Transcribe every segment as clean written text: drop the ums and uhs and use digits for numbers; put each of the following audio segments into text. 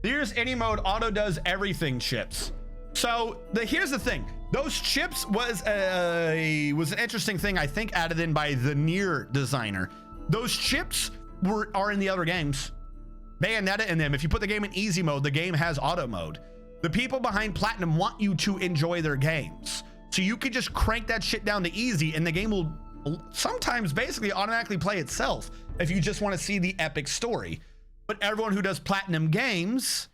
Here's any mode auto does everything chips. So here's the thing. Those chips was an interesting thing, I think, added in by the Nier designer. Those chips are in the other games. Bayonetta in them. If you put the game in easy mode, the game has auto mode. The people behind Platinum want you to enjoy their games. So you could just crank that shit down to easy and the game will sometimes basically automatically play itself if you just want to see the epic story. But everyone who does Platinum games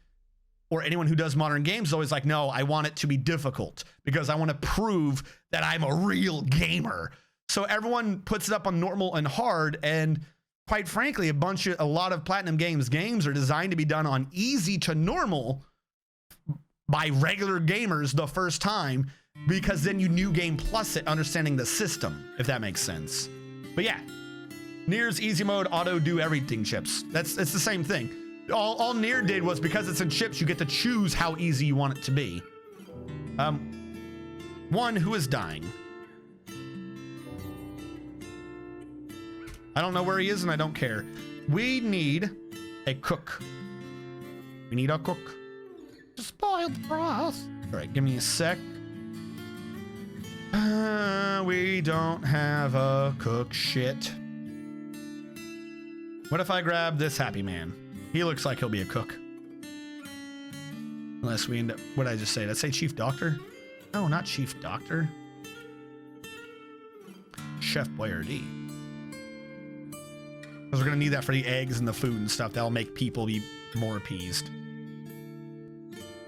or anyone who does modern games is always like, no, I want it to be difficult because I want to prove that I'm a real gamer. So everyone puts it up on normal and hard, and quite frankly, a lot of Platinum games are designed to be done on easy to normal by regular gamers the first time, because then you new game plus it, understanding the system, if that makes sense. But yeah, Nier's easy mode auto do everything chips. It's the same thing. All Nier did was, because it's in chips, you get to choose how easy you want it to be. One who is dying. I don't know where he is and I don't care. We need a cook. We need a cook. Just spoiled for us. All right, give me a sec. We don't have a cook. Shit. What if I grab this happy man? He looks like he'll be a cook. Unless we end up, what did I just say? Did I say Chief Doctor? No, not Chief Doctor. Chef Boyardee. Because we're gonna need that for the eggs and the food and stuff. That'll make people be more appeased.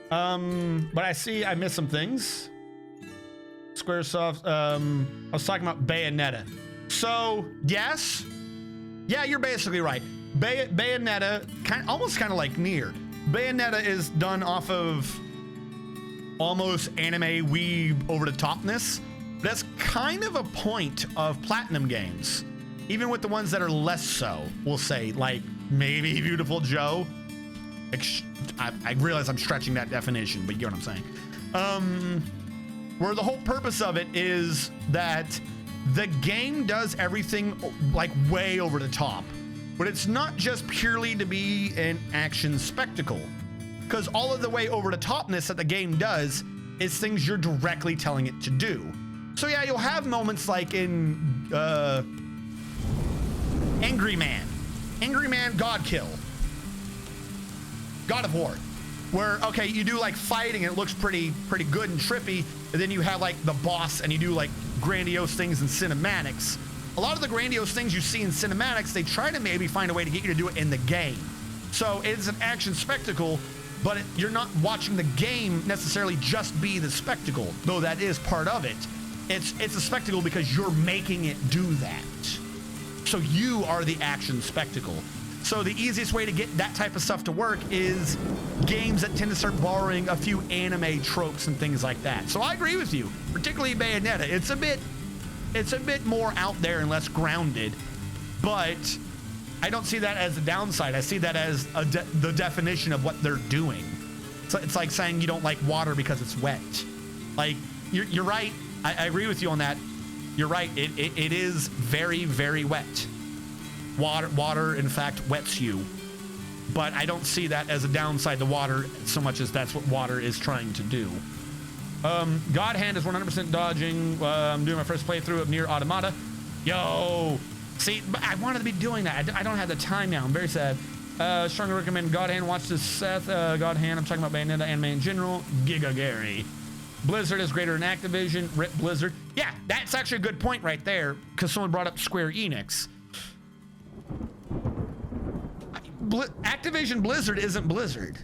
But I missed some things. Squaresoft, I was talking about Bayonetta. So, yes. Yeah, you're basically right. Bayonetta, almost kind of like Nier. Bayonetta is done off of almost anime weeb over the topness. That's kind of a point of Platinum games. Even with the ones that are less so, we'll say, like maybe Beautiful Joe. I realize I'm stretching that definition, but you get what I'm saying. Where the whole purpose of it is that the game does everything like way over the top. But it's not just purely to be an action spectacle, because all of the way over the topness that the game does is things you're directly telling it to do. So yeah, you'll have moments like in Angry Man God Kill, God of War, where okay, you do like fighting and it looks pretty good and trippy, and then you have like the boss and you do like grandiose things in cinematics. A lot of the grandiose things you see in cinematics, they try to maybe find a way to get you to do it in the game. So it's an action spectacle, but you're not watching the game necessarily just be the spectacle, though that is part of it. It's a spectacle because you're making it do that. So you are the action spectacle. So the easiest way to get that type of stuff to work is games that tend to start borrowing a few anime tropes and things like that. So I agree with you, particularly Bayonetta. It's a bit more out there and less grounded, but I don't see that as a downside. I see that as the definition of what they're doing. So it's like saying you don't like water because it's wet. Like you're right. I agree with you on that. You're right. It is very, very wet. Water, in fact, wets you. But I don't see that as a downside to water so much as that's what water is trying to do. God Hand is 100% dodging. I'm doing my first playthrough of Nier Automata. Yo, see, I wanted to be doing that. I don't have the time now. I'm very sad. Strongly recommend God Hand. Watch this, Seth. God Hand. I'm talking about Bayonetta anime in general. Giga Gary. Blizzard is greater than Activision. Rip Blizzard. Yeah, that's actually a good point right there, because someone brought up Square Enix. Activision Blizzard isn't Blizzard.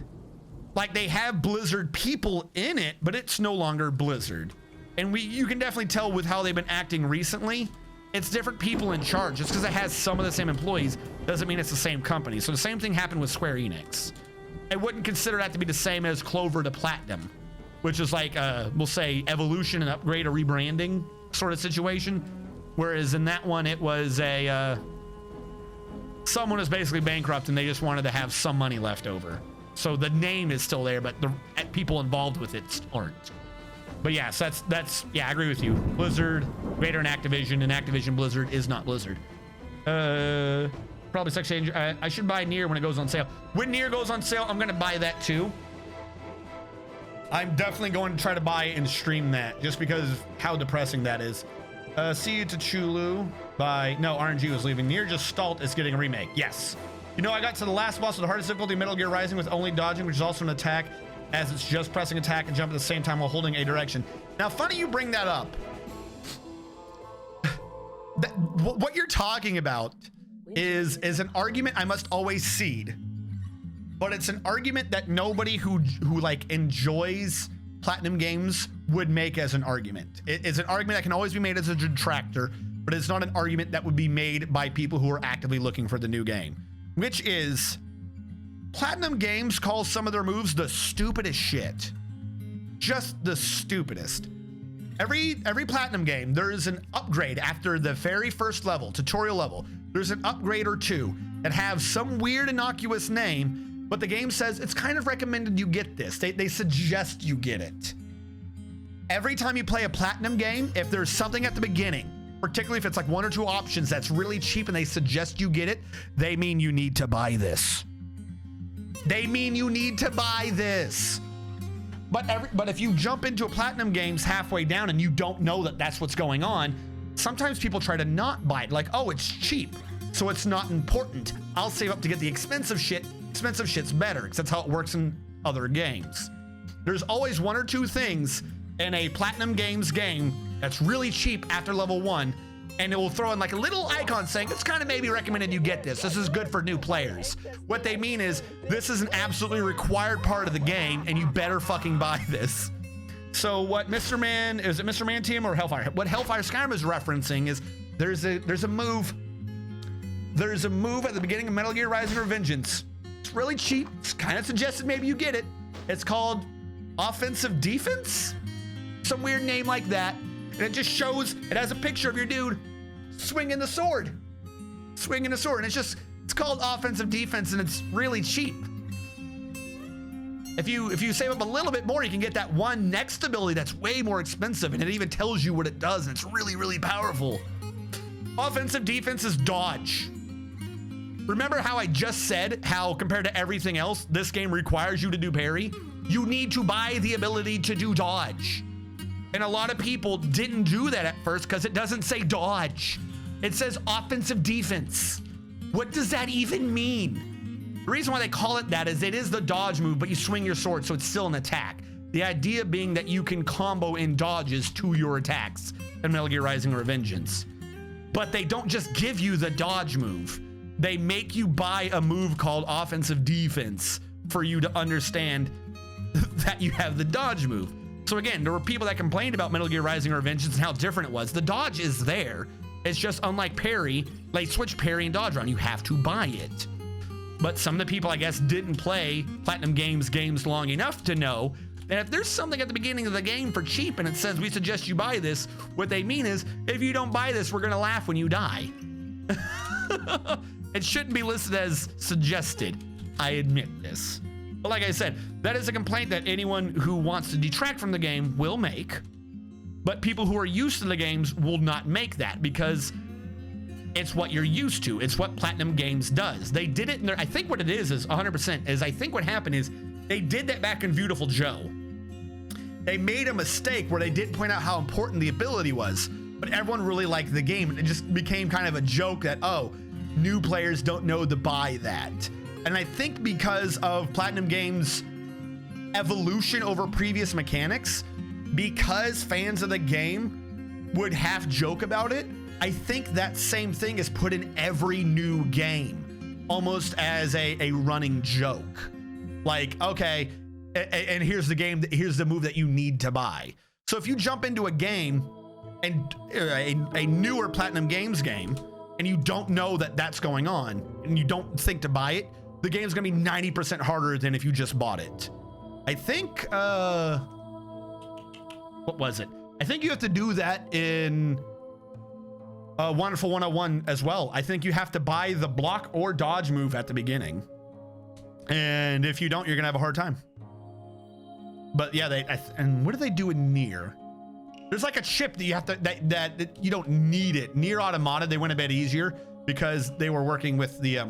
Like, they have Blizzard people in it, but it's no longer Blizzard. And you can definitely tell with how they've been acting recently, it's different people in charge. Just because it has some of the same employees doesn't mean it's the same company. So the same thing happened with Square Enix. I wouldn't consider that to be the same as Clover to Platinum, which is like, we'll say, evolution and upgrade or rebranding sort of situation. Whereas in that one, it was someone was basically bankrupt and they just wanted to have some money left over. So the name is still there, but the people involved with it aren't. But yes, that's yeah, I agree with you. Blizzard greater than Activision, and Activision Blizzard is not Blizzard. Probably sex change. I should buy Nier when it goes on sale. When Nier goes on sale, I'm gonna buy that too. I'm definitely going to try to buy and stream that just because of how depressing that is. See you to Chulu by no RNG was leaving. Nier just stalled. It's getting a remake. Yes. You know, I got to the last boss with the hardest difficulty, Metal Gear Rising, with only dodging, which is also an attack, as it's just pressing attack and jump at the same time while holding a direction. Now, funny you bring that up. What you're talking about is an argument I must always cede, but it's an argument that nobody who like enjoys Platinum games would make as an argument. It's an argument that can always be made as a detractor, but it's not an argument that would be made by people who are actively looking for the new game, which is Platinum games call some of their moves the stupidest shit. Just the stupidest. Every Platinum game, there is an upgrade after the very first level, tutorial level. There's an upgrade or two that have some weird innocuous name, but the game says it's kind of recommended you get this. They suggest you get it. Every time you play a Platinum game, if there's something at the beginning, particularly if it's like one or two options that's really cheap and they suggest you get it, they mean you need to buy this. They mean you need to buy this. But if you jump into a Platinum games halfway down and you don't know that that's what's going on, sometimes people try to not buy it. Like, oh, it's cheap, so it's not important. I'll save up to get the expensive shit. Expensive shit's better, because that's how it works in other games. There's always one or two things in a Platinum games game that's really cheap after level 1, and it will throw in like a little icon saying it's kind of maybe recommended you get this. This is good for new players. What they mean is this is an absolutely required part of the game, and you better fucking buy this. So what Mr. Man, is it Mr. Man Team or Hellfire? What Hellfire Skyrim is referencing is there's a move. There's a move at the beginning of Metal Gear Rising: Revengeance. It's really cheap. It's kind of suggested maybe you get it. It's called Offensive Defense. Some weird name like that. And it just shows, it has a picture of your dude swinging the sword. Swinging the sword. And it's called Offensive Defense, and it's really cheap. If you save up a little bit more, you can get that one next ability that's way more expensive, and it even tells you what it does, and it's really, really powerful. Offensive Defense is dodge. Remember how I just said how compared to everything else, this game requires you to do parry? You need to buy the ability to do dodge. And a lot of people didn't do that at first because it doesn't say dodge. It says offensive defense. What does that even mean? The reason why they call it that is it is the dodge move, but you swing your sword, so it's still an attack. The idea being that you can combo in dodges to your attacks in Metal Gear Rising: Revengeance. But they don't just give you the dodge move. They make you buy a move called offensive defense for you to understand that you have the dodge move. So again, there were people that complained about Metal Gear Rising: Revengeance and how different it was. The dodge is there. It's just unlike parry, like switch parry and dodge around. You have to buy it. But some of the people, I guess, didn't play Platinum games long enough to know that if there's something at the beginning of the game for cheap and it says we suggest you buy this, what they mean is if you don't buy this, we're gonna laugh when you die. It shouldn't be listed as suggested. I admit this. But like I said, that is a complaint that anyone who wants to detract from the game will make. But people who are used to the games will not make that because it's what you're used to. It's what Platinum Games does. They did it in their, I think what it is 100% is I think what happened is they did that back in Beautiful Joe. They made a mistake where they didn't point out how important the ability was, but everyone really liked the game. And it just became kind of a joke that, oh, new players don't know to buy that. And I think because of Platinum Games' evolution over previous mechanics, because fans of the game would half joke about it, I think that same thing is put in every new game, almost as a running joke. Like, okay, and here's the move that you need to buy. So if you jump into a game and a newer Platinum Games game, and you don't know that that's going on, and you don't think to buy it, the game's gonna be 90% harder than if you just bought it. I think, what was it? I think you have to do that in Wonderful 101 as well. I think you have to buy the block or dodge move at the beginning. And if you don't, you're gonna have a hard time. But yeah, and what do they do in Nier? There's like a chip that you have to, that you don't need it. Nier Automata, they went a bit easier. because they were working with the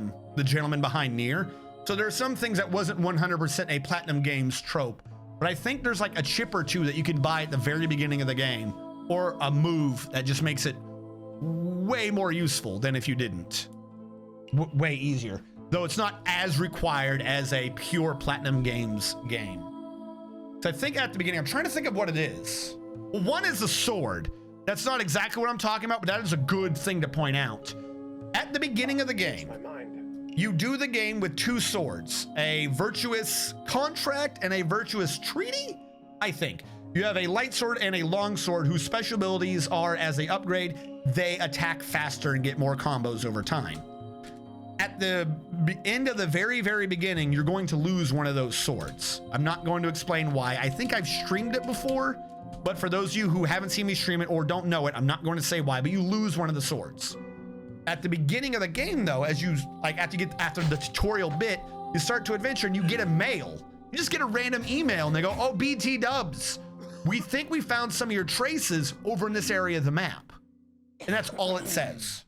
gentleman behind Nier. So there are some things that wasn't 100% a Platinum Games trope, but I think there's like a chip or two that you can buy at the very beginning of the game, or a move that just makes it way more useful than if you didn't. Way easier, though it's not as required as a pure Platinum Games game. So I think at the beginning, I'm trying to think of what it is. Well, one is the sword. That's not exactly what I'm talking about, but that is a good thing to point out. At the beginning of the game, you do the game with two swords, a virtuous contract and a virtuous treaty, I think. You have a light sword and a long sword whose special abilities are, as they upgrade, they attack faster and get more combos over time. At the end of the very, very beginning, you're going to lose one of those swords. I'm not going to explain why. I think I've streamed it before, but for those of you who haven't seen me stream it or don't know it, I'm not going to say why, but you lose one of the swords. At the beginning of the game, though, as you like after the tutorial bit, you start to adventure and you get a mail. You just get a random email and they go, "Oh, BT dubs, we think we found some of your traces over in this area of the map." And that's all it says.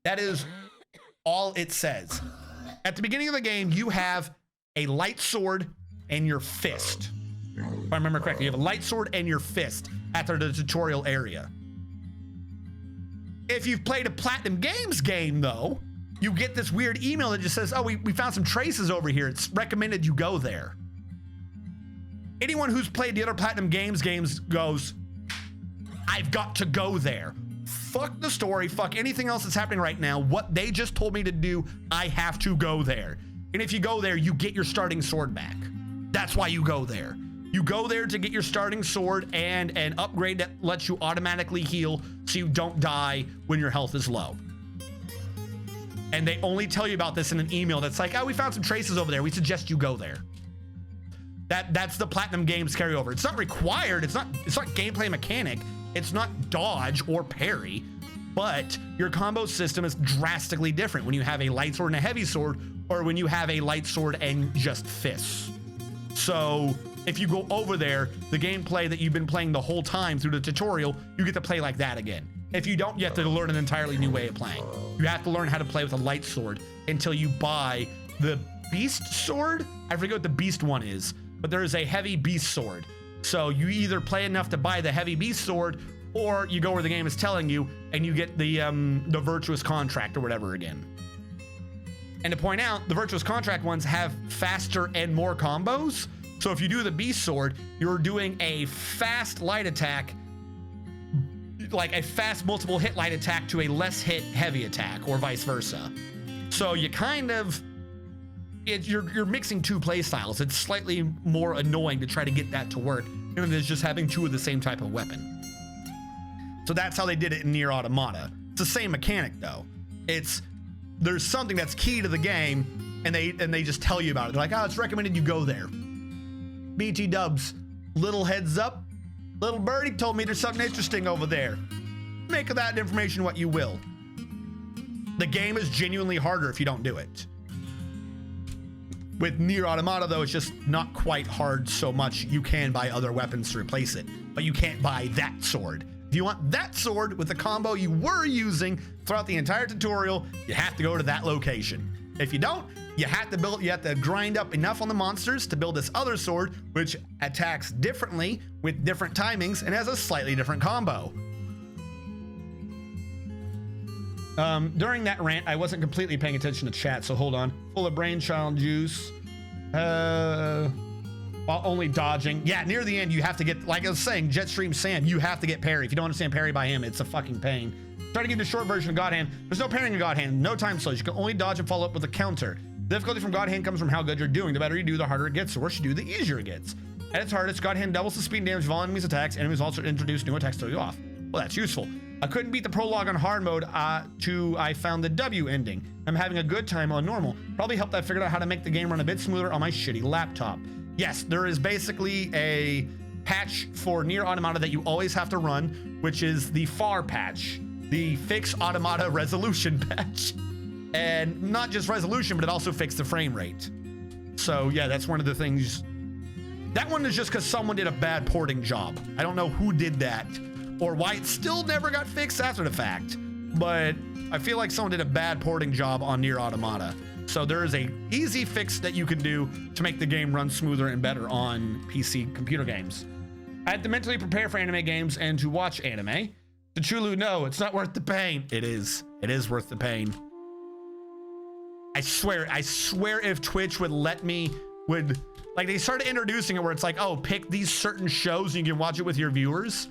That is all it says. At the beginning of the game, you have a light sword and your fist. If I remember correctly, you have a light sword and your fist after the tutorial area. If you've played a Platinum Games game, though, you get this weird email that just says, "Oh, we found some traces over here. It's recommended you go there." Anyone who's played the other Platinum Games goes, "I've got to go there. Fuck the story, fuck anything else that's happening right now. What they just told me to do, I have to go there." And if you go there, you get your starting sword back. That's why you go there. You go there to get your starting sword and an upgrade that lets you automatically heal so you don't die when your health is low. And they only tell you about this in an email that's like, "Oh, we found some traces over there. We suggest you go there." That's the Platinum Games carryover. It's not required. It's not gameplay mechanic. It's not dodge or parry, but your combo system is drastically different when you have a light sword and a heavy sword, or when you have a light sword and just fists. So if you go over there, the gameplay that you've been playing the whole time through the tutorial, you get to play like that again. If you don't, you have to learn an entirely new way of playing. You have to learn how to play with a light sword until you buy the beast sword. I forget what the beast one is, but there is a heavy beast sword. So you either play enough to buy the heavy beast sword, or you go where the game is telling you and you get the virtuous contract or whatever again. And to point out, the virtuous contract ones have faster and more combos. So if you do the beast sword, you're doing a fast light attack, like a fast multiple hit light attack to a less hit heavy attack, or vice versa. So you kind of, you're mixing two play styles. It's slightly more annoying to try to get that to work than it is just having two of the same type of weapon. So that's how they did it in Nier Automata. It's the same mechanic though. There's something that's key to the game, and they just tell you about it. They're like, "Oh, it's recommended you go there." BT dubs, little heads up, little birdie told me there's something interesting over there. Make of that information what you will. The game is genuinely harder if you don't do it. With Nier Automata, though, it's just not quite hard so much. You can buy other weapons to replace it, but you can't buy that sword. If you want that sword with the combo you were using throughout the entire tutorial, you have to go to that location. If you don't, you have to grind up enough on the monsters to build this other sword, which attacks differently with different timings and has a slightly different combo. During that rant, I wasn't completely paying attention to chat, so hold on. Full of brainchild juice. While only dodging. Yeah, near the end, you have to get, like I was saying, Jetstream Sam, you have to get parry. If you don't understand parry by him, it's a fucking pain. Try to get the short version of God Hand. There's no parrying in God Hand, no time slows. You can only dodge and follow up with a counter. The difficulty from God Hand comes from how good you're doing. The better you do, the harder it gets. The worse you do, the easier it gets. At its hardest, God Hand doubles the speed and damage of all enemies' attacks. Enemies also introduce new attacks to throw you off. Well, that's useful. I couldn't beat the prologue on hard mode I found the W ending. I'm having a good time on normal. Probably helped I figured out how to make the game run a bit smoother on my shitty laptop. Yes, there is basically a patch for Nier Automata that you always have to run, which is the FAR patch, the Fix Automata Resolution patch. And not just resolution, but it also fixed the frame rate. So yeah, that's one of the things. That one is just because someone did a bad porting job. I don't know who did that or why it still never got fixed after the fact. But I feel like someone did a bad porting job on Nier Automata. So there is a easy fix that you can do to make the game run smoother and better on PC computer games. I had to mentally prepare for anime games and to watch anime. To Chulu, no, it's not worth the pain. It is worth the pain. I swear if Twitch would let me, like they started introducing it where it's like, oh, pick these certain shows and you can watch it with your viewers.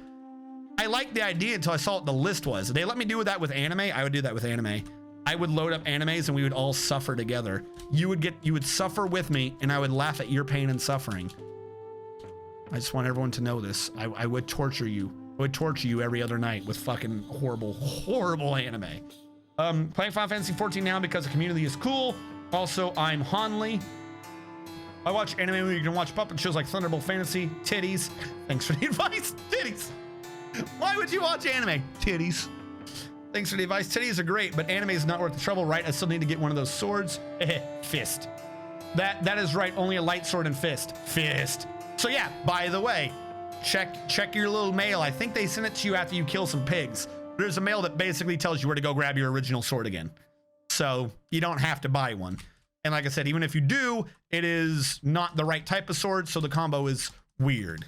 I liked the idea until I saw what the list was. If they let me do that with anime, I would do that with anime. I would load up animes and we would all suffer together. You would suffer with me and I would laugh at your pain and suffering. I just want everyone to know this. I would torture you. I would torture you every other night with fucking horrible anime. Playing Final Fantasy 14 now because the community is cool. Also, I'm Hanli. I watch anime where you can watch puppet shows like Thunderbolt Fantasy, titties. Thanks for the advice, titties. Why would you watch anime? Titties. Thanks for the advice. Titties are great, but anime is not worth the trouble, right? I still need to get one of those swords. Fist. That is right. Only a light sword and fist. Fist. So yeah, by the way, check your little mail. I think they send it to you after you kill some pigs. There's a mail that basically tells you where to go grab your original sword again. So you don't have to buy one. And like I said, even if you do, it is not the right type of sword, so the combo is weird.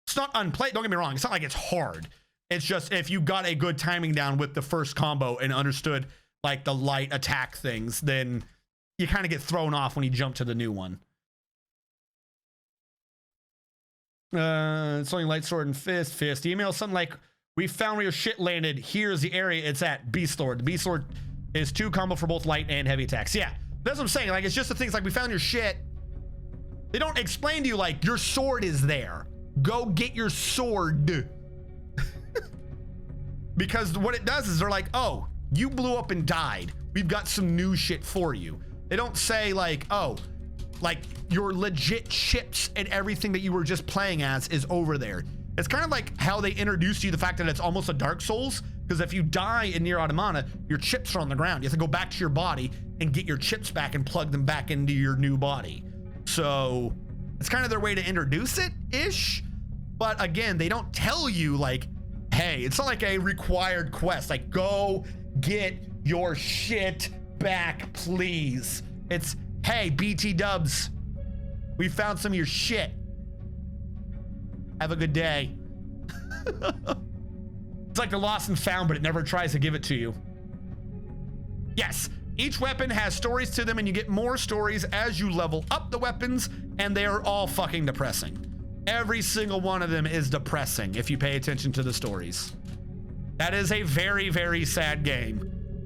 It's not unplayed, don't get me wrong. It's not like it's hard. It's just if you got a good timing down with the first combo and understood like the light attack things, then you kind of get thrown off when you jump to the new one. It's only light sword and fist. Email something like, we found where your shit landed. Here's the area it's at. Beast Lord. The Beast Lord is 2 combo for both light and heavy attacks. Yeah, that's what I'm saying. Like, it's just the things like, we found your shit. They don't explain to you like, your sword is there. Go get your sword. Because what it does is they're like, oh, you blew up and died. We've got some new shit for you. They don't say like, oh, like your legit chips and everything that you were just playing as is over there. It's kind of like how they introduced you the fact that it's almost a Dark Souls, because if you die in Nier Automata, your chips are on the ground. You have to go back to your body and get your chips back and plug them back into your new body. So it's kind of their way to introduce it-ish. But again, they don't tell you like, hey, it's not like a required quest. Like, go get your shit back, please. It's, hey, BT dubs, we found some of your shit. Have a good day. It's like the lost and found, but it never tries to give it to you. Yes, each weapon has stories to them, and you get more stories as you level up the weapons, and they are all fucking depressing. Every single one of them is depressing if you pay attention to the stories. That is a very, very sad game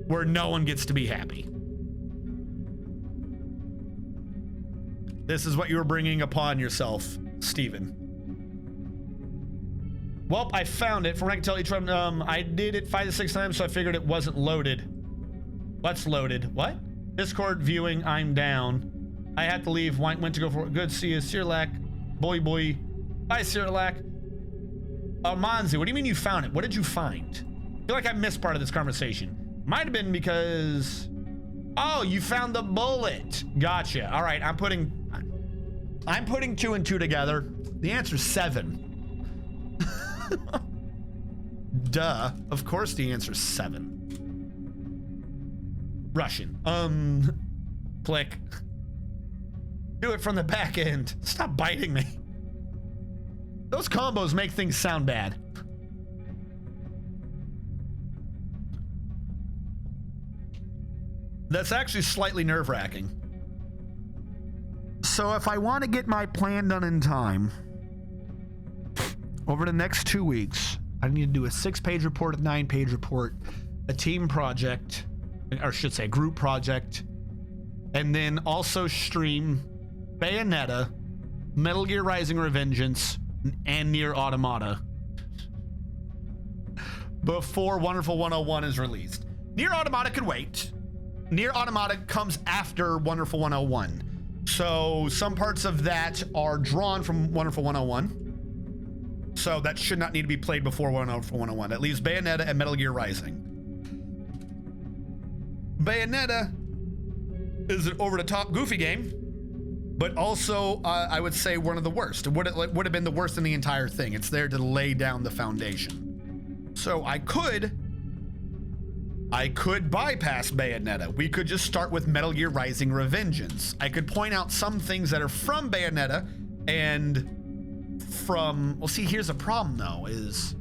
where no one gets to be happy. This is what you're bringing upon yourself, Steven. Well, I found it. From what I can tell, each one, I did it 5 to 6 times, so I figured it wasn't loaded. What's loaded? What? Discord viewing, I'm down. I had to leave. Went to go for it. Good, see you. Sirlac. Boy. Bye, Sirlac. Manzi, what do you mean you found it? What did you find? I feel like I missed part of this conversation. Might have been because... Oh, you found the bullet. Gotcha. All right, I'm putting 2 and 2 together. The answer's 7. Duh. Of course the answer's 7. Russian. Click. Do it from the back end. Stop biting me. Those combos make things sound bad. That's actually slightly nerve-wracking. So if I want to get my plan done in time, over the next 2 weeks, I need to do a 6-page report, a 9-page report, a team project, or I should say group project, and then also stream Bayonetta, Metal Gear Rising Revengeance, and Nier Automata before Wonderful 101 is released. Nier Automata could wait. Nier Automata comes after Wonderful 101. So some parts of that are drawn from Wonderful 101. So that should not need to be played before Wonderful 101. That leaves Bayonetta and Metal Gear Rising. Bayonetta is an over-the-top goofy game, but also I would say one of the worst. It would have been the worst in the entire thing. It's there to lay down the foundation. So I could I could bypass Bayonetta. We could just start with Metal Gear Rising Revengeance. I could point out some things that are from Bayonetta and from, well, see, here's the problem though, is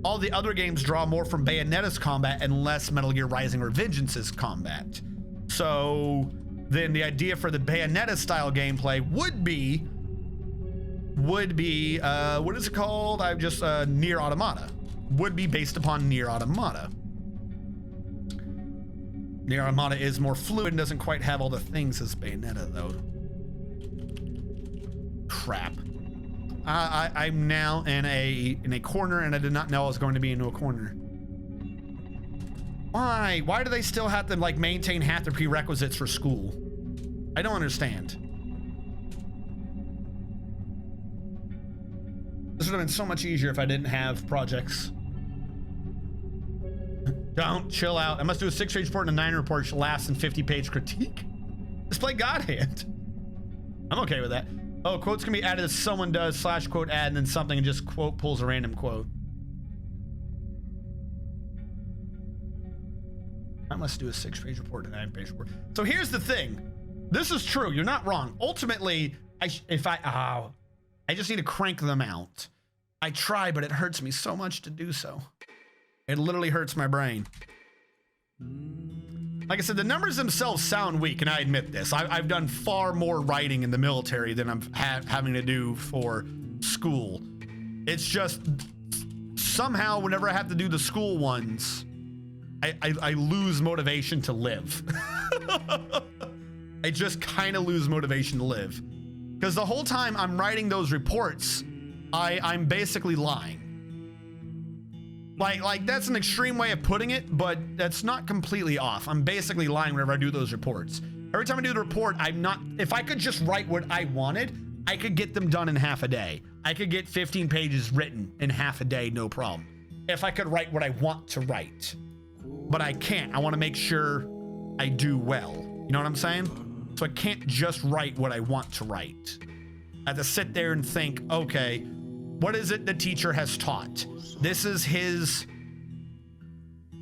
all the other games draw more from Bayonetta's combat and less Metal Gear Rising Revengeance's combat. So then the idea for the Bayonetta style gameplay would be what is it called? I've just Nier Automata. Would be based upon Nier Automata. Nier Automata is more fluid and doesn't quite have all the things as Bayonetta though. Crap. I'm now in a corner and I did not know I was going to be into a corner. Why? Why do they still have to like maintain half the prerequisites for school? I don't understand. This would have been so much easier if I didn't have projects. Don't chill out. I must do a 6-page report and a 9 report last and 50-page critique. Just play God Hand. I'm okay with that. Oh, quotes can be added if someone does / quote add and then something and just quote pulls a random quote. I must do a 6-page report and a 9-page report. So here's the thing. This is true. You're not wrong. Ultimately, I just need to crank them out. I try, but it hurts me so much to do so. It literally hurts my brain. Like I said, the numbers themselves sound weak, and I admit this. I've done far more writing in the military than I'm having to do for school. It's just somehow whenever I have to do the school ones, I lose motivation to live. I just kind of lose motivation to live. Because the whole time I'm writing those reports, I'm basically lying. Like that's an extreme way of putting it, but that's not completely off. I'm basically lying whenever I do those reports. Every time I do the report, if I could just write what I wanted, I could get them done in half a day. I could get 15 pages written in half a day, no problem. If I could write what I want to write. But I can't. I want to make sure I do well. You know what I'm saying? So I can't just write what I want to write. I have to sit there and think, okay, what is it the teacher has taught? This is his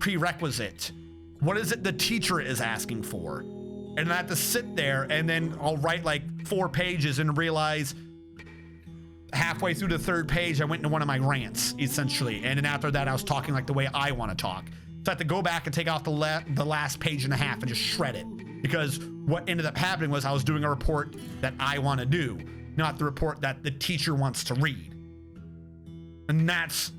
prerequisite. What is it the teacher is asking for? And I have to sit there and then I'll write like 4 pages and realize halfway through the 3rd page, I went into one of my rants, essentially. And then after that, I was talking like the way I want to talk. So I have to go back and take off the last page and a half and just shred it. Because what ended up happening was I was doing a report that I want to do, not the report that the teacher wants to read. And that's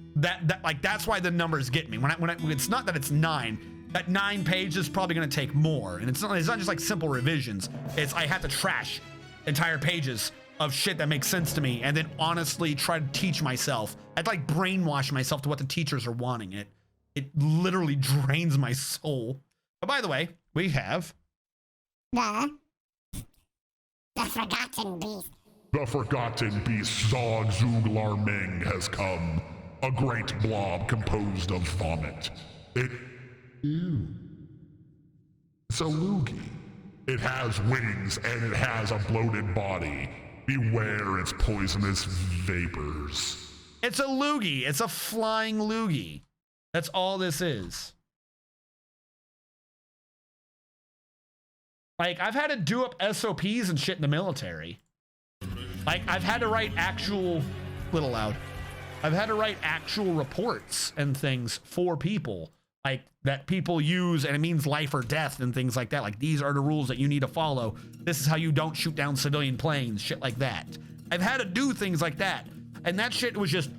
why the numbers get me. When it's not that it's 9, that 9 pages is probably going to take more. And it's not just like simple revisions. It's I have to trash entire pages of shit that makes sense to me and then honestly try to teach myself. I'd like brainwash myself to what the teachers are wanting. It literally drains my soul. But by the way, we have the Forgotten Beast. The Forgotten Beast Zog Zuglar Ming has come. A great blob composed of vomit. It's a loogie. It has wings and it has a bloated body. Beware its poisonous vapors. It's a loogie. It's a flying loogie. That's all this is. Like, I've had to do up SOPs and shit in the military. Like, I've had to write actual, little loud. I've had to write actual reports and things for people, like that people use, and it means life or death and things like that. Like, these are the rules that you need to follow. This is how you don't shoot down civilian planes, shit like that. I've had to do things like that. And that shit was just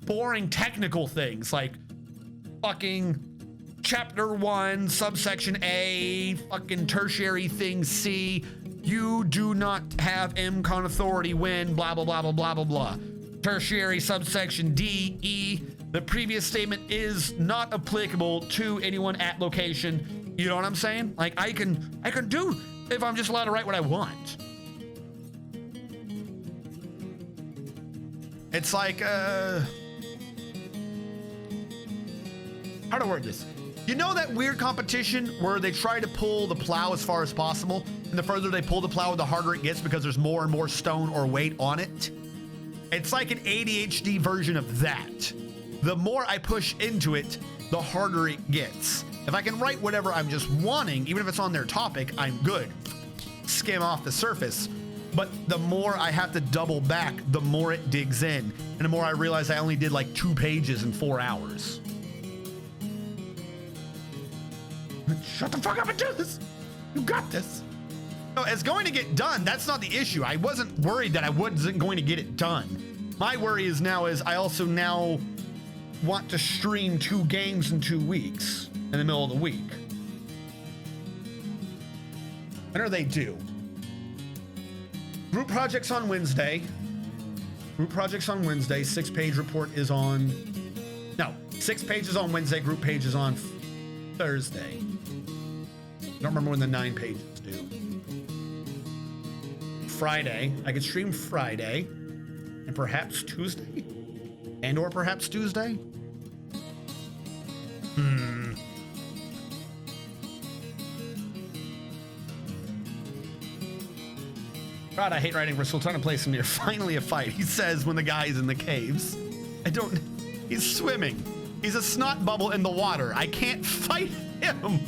boring technical things, like fucking chapter 1, subsection A, fucking tertiary thing C. You do not have MCON authority when blah, blah, blah, blah, blah, blah, blah. Tertiary subsection D, E. The previous statement is not applicable to anyone at location. You know what I'm saying? Like, I can do if I'm just allowed to write what I want. It's like, how to word this? You know that weird competition where they try to pull the plow as far as possible, and the further they pull the plow, the harder it gets because there's more and more stone or weight on it? It's like an ADHD version of that. The more I push into it, the harder it gets. If I can write whatever I'm just wanting, even if it's on their topic, I'm good. Skim off the surface. But the more I have to double back, the more it digs in. And the more I realize I only did like 2 pages in 4 hours. Shut the fuck up and do this. You got this. No, it's going to get done. That's not the issue. I wasn't worried that I wasn't going to get it done. My worry is I also now want to stream 2 games in 2 weeks in the middle of the week. When are they due? Group projects on Wednesday. Group projects on Wednesday. 6-page report is on... No, 6 pages on Wednesday. Group page is on Thursday. I don't remember when the 9 pages due. Friday. I could stream Friday. And perhaps Tuesday? And or perhaps Tuesday? God, I hate writing for Sultana Place and you're finally a fight. He says when the guy's in the caves. He's swimming. He's a snot bubble in the water. I can't fight him.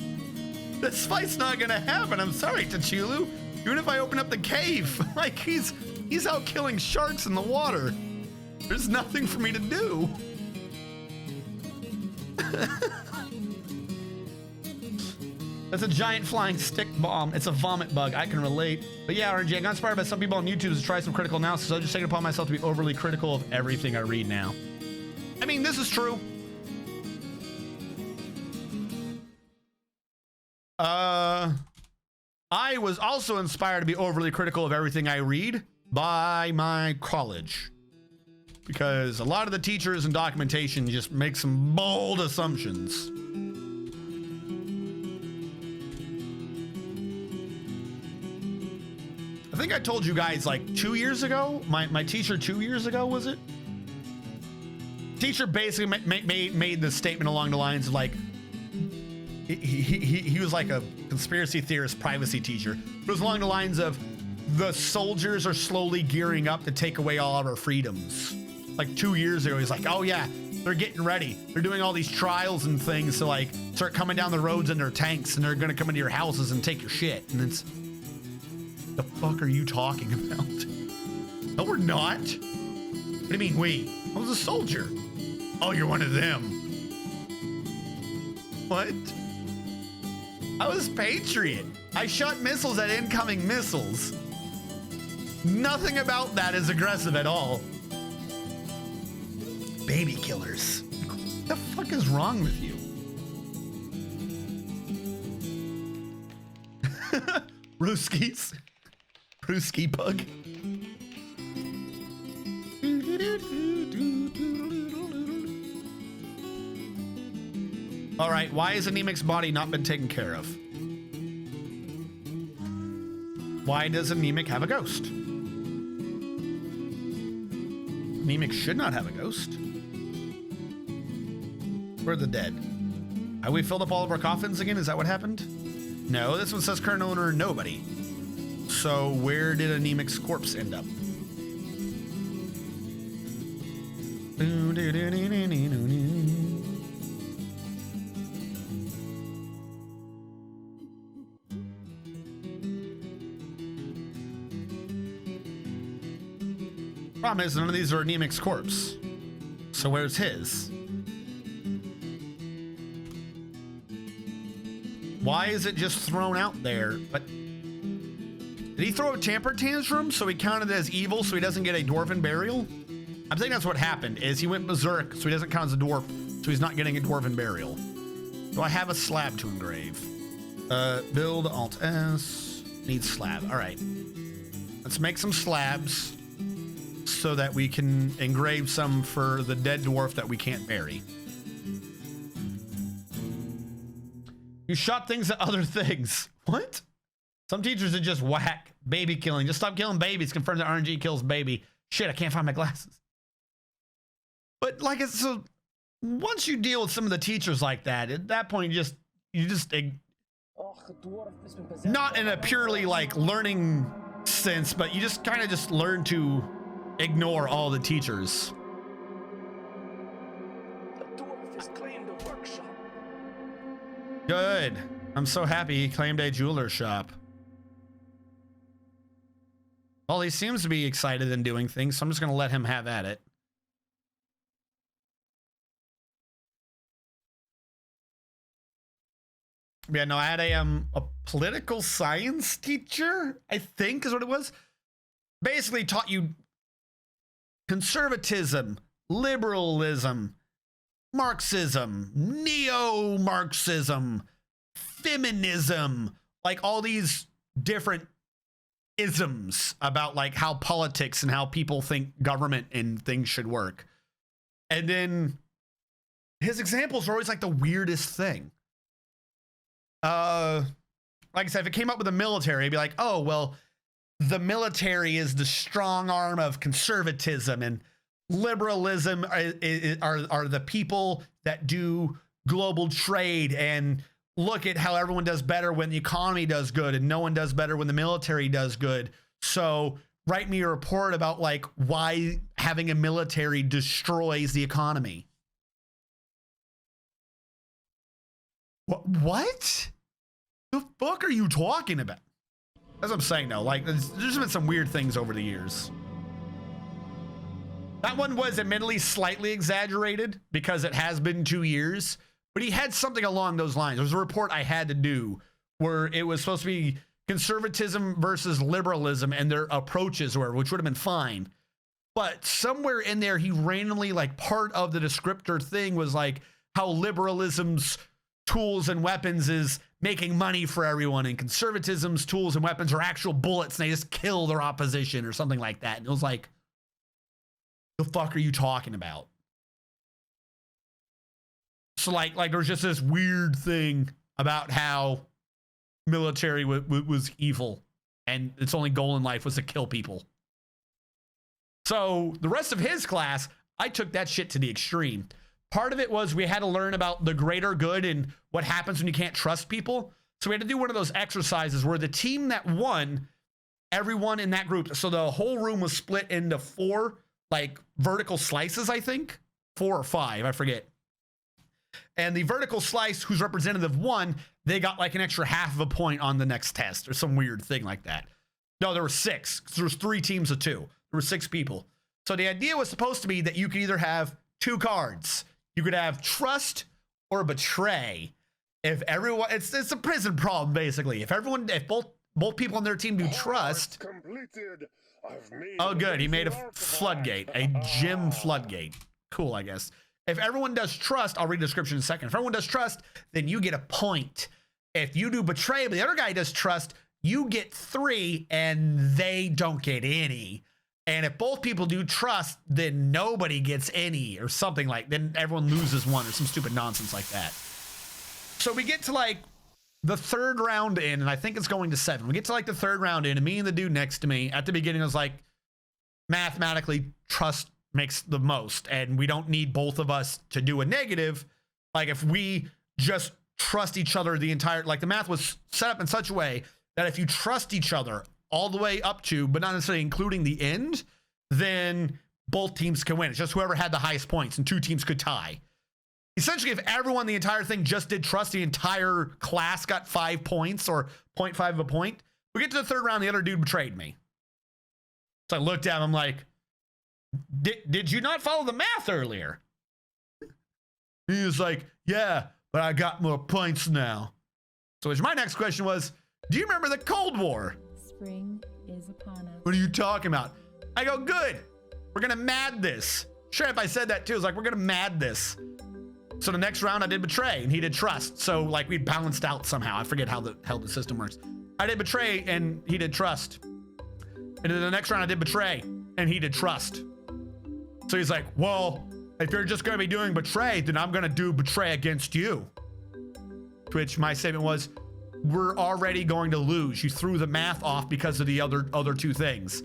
This fight's not gonna happen. I'm sorry, Tachulu. Even if I open up the cave, like he's out killing sharks in the water. There's nothing for me to do. That's a giant flying stick bomb. It's a vomit bug. I can relate. But yeah, RNG, I got inspired by some people on YouTube to try some critical analysis. So I just take it upon myself to be overly critical of everything I read now. I mean, this is true. I was also inspired to be overly critical of everything I read by my college. Because a lot of the teachers and documentation just make some bold assumptions. I think I told you guys like 2 years ago, my teacher 2 years ago, was it? Teacher basically made the statement along the lines of like, he was like a conspiracy theorist privacy teacher. It was along the lines of the soldiers are slowly gearing up to take away all of our freedoms. Like 2 years ago, he's like, oh yeah, they're getting ready. They're doing all these trials and things to like start coming down the roads in their tanks and they're gonna come into your houses and take your shit. And it's, the fuck are you talking about? No, we're not. What do you mean we? I was a soldier. Oh, you're one of them. What? I was Patriot. I shot missiles at incoming missiles. Nothing about that is aggressive at all. Baby killers. What the fuck is wrong with you? Brewskis. Brewski bug. All right, why has Anemic's body not been taken care of? Why does Anemic have a ghost? Anemic should not have a ghost. Where are the dead? Have we filled up all of our coffins again? Is that what happened? No, this one says current owner, nobody. So where did Anemic's corpse end up? Problem is, none of these are Anemic's corpse. So where's his? Why is it just thrown out there? But did he throw a temper tantrum so he counted as evil so he doesn't get a dwarven burial? I'm thinking that's what happened, is he went berserk so he doesn't count as a dwarf, so he's not getting a dwarven burial. Do I have a slab to engrave? Build Alt S, needs slab. All right, let's make some slabs so that we can engrave some for the dead dwarf that we can't bury. You shot things at other things. What? Some teachers are just whack. Baby killing. Just stop killing babies. Confirm that RNG kills baby. Shit, I can't find my glasses. But like, it's so once you deal with some of the teachers like that, at that point you just not in a purely like learning sense, but you just kind of just learn to ignore all the teachers. The dwarf has claimed the workshop. Good. I'm so happy he claimed a jeweler shop. Well, he seems to be excited and doing things, so I'm just going to let him have at it. Yeah, no, I had a political science teacher, I think is what it was. Basically taught you conservatism, liberalism, Marxism, neo-Marxism, feminism, like all these different isms about like how politics and how people think government and things should work. And then his examples are always like the weirdest thing. Like I said, if it came up with the military, it'd be like, oh, well, the military is the strong arm of conservatism, and liberalism are the people that do global trade and look at how everyone does better when the economy does good and no one does better when the military does good. So write me a report about like why having a military destroys the economy. What the fuck are you talking about? That's what I'm saying though. Like there's been some weird things over the years. That one was admittedly slightly exaggerated because it has been 2 years, but he had something along those lines. There was a report I had to do where it was supposed to be conservatism versus liberalism and their approaches were, which would have been fine. But somewhere in there, he randomly, like part of the descriptor thing was like how liberalism's tools and weapons is making money for everyone, and conservatism's tools and weapons are actual bullets and they just kill their opposition or something like that. And it was like, the fuck are you talking about? So like there's just this weird thing about how military was evil and its only goal in life was to kill people. So the rest of his class, I took that shit to the extreme. Part of it was we had to learn about the greater good and what happens when you can't trust people. So we had to do one of those exercises where the team that won, everyone in that group, so the whole room was split into 4 like vertical slices, I think 4 or 5, I forget. And the vertical slice whose representative won, they got like an extra half of a point on the next test or some weird thing like that. No, there were 6. There was 3 teams of 2. There were 6 people. So the idea was supposed to be that you could either have 2 cards. You could have trust or betray. If everyone, it's a prison problem basically. If both people on their team do trust. Oh, good. He made a floodgate, a gym floodgate. Cool, I guess. If everyone does trust, I'll read the description in a second. If everyone does trust, then you get a point. If you do betray, but the other guy does trust, you get 3 and they don't get any. And if both people do trust, then nobody gets any or something like, then everyone loses 1 or some stupid nonsense like that. So we get to like the 3rd round in, and I think it's going to 7. We get to like the 3rd round in, and me and the dude next to me at the beginning was like, mathematically, trust makes the most, and we don't need both of us to do a negative. Like if we just trust each other the entire, like the math was set up in such a way that if you trust each other all the way up to, but not necessarily including the end, then both teams can win. It's just whoever had the highest points, and 2 teams could tie. Essentially, if everyone, the entire thing just did trust, the entire class got 5 points or 0.5 of a point. We get to the 3rd round, the other dude betrayed me. So I looked at him, I'm like, did you not follow the math earlier? He was like, yeah, but I got more points now. So which my next question was, do you remember the Cold War? Spring is upon us. What are you talking about? I go, good. We're gonna mad this. Sure, if I said that too, it's like, we're gonna mad this. So the next round I did betray and he did trust. So like we balanced out somehow. I forget how the hell the system works. I did betray and he did trust. And then the next round I did betray and he did trust. So he's like, well, if you're just gonna be doing betray, then I'm gonna do betray against you. To which my statement was, we're already going to lose. You threw the math off because of the other 2 things.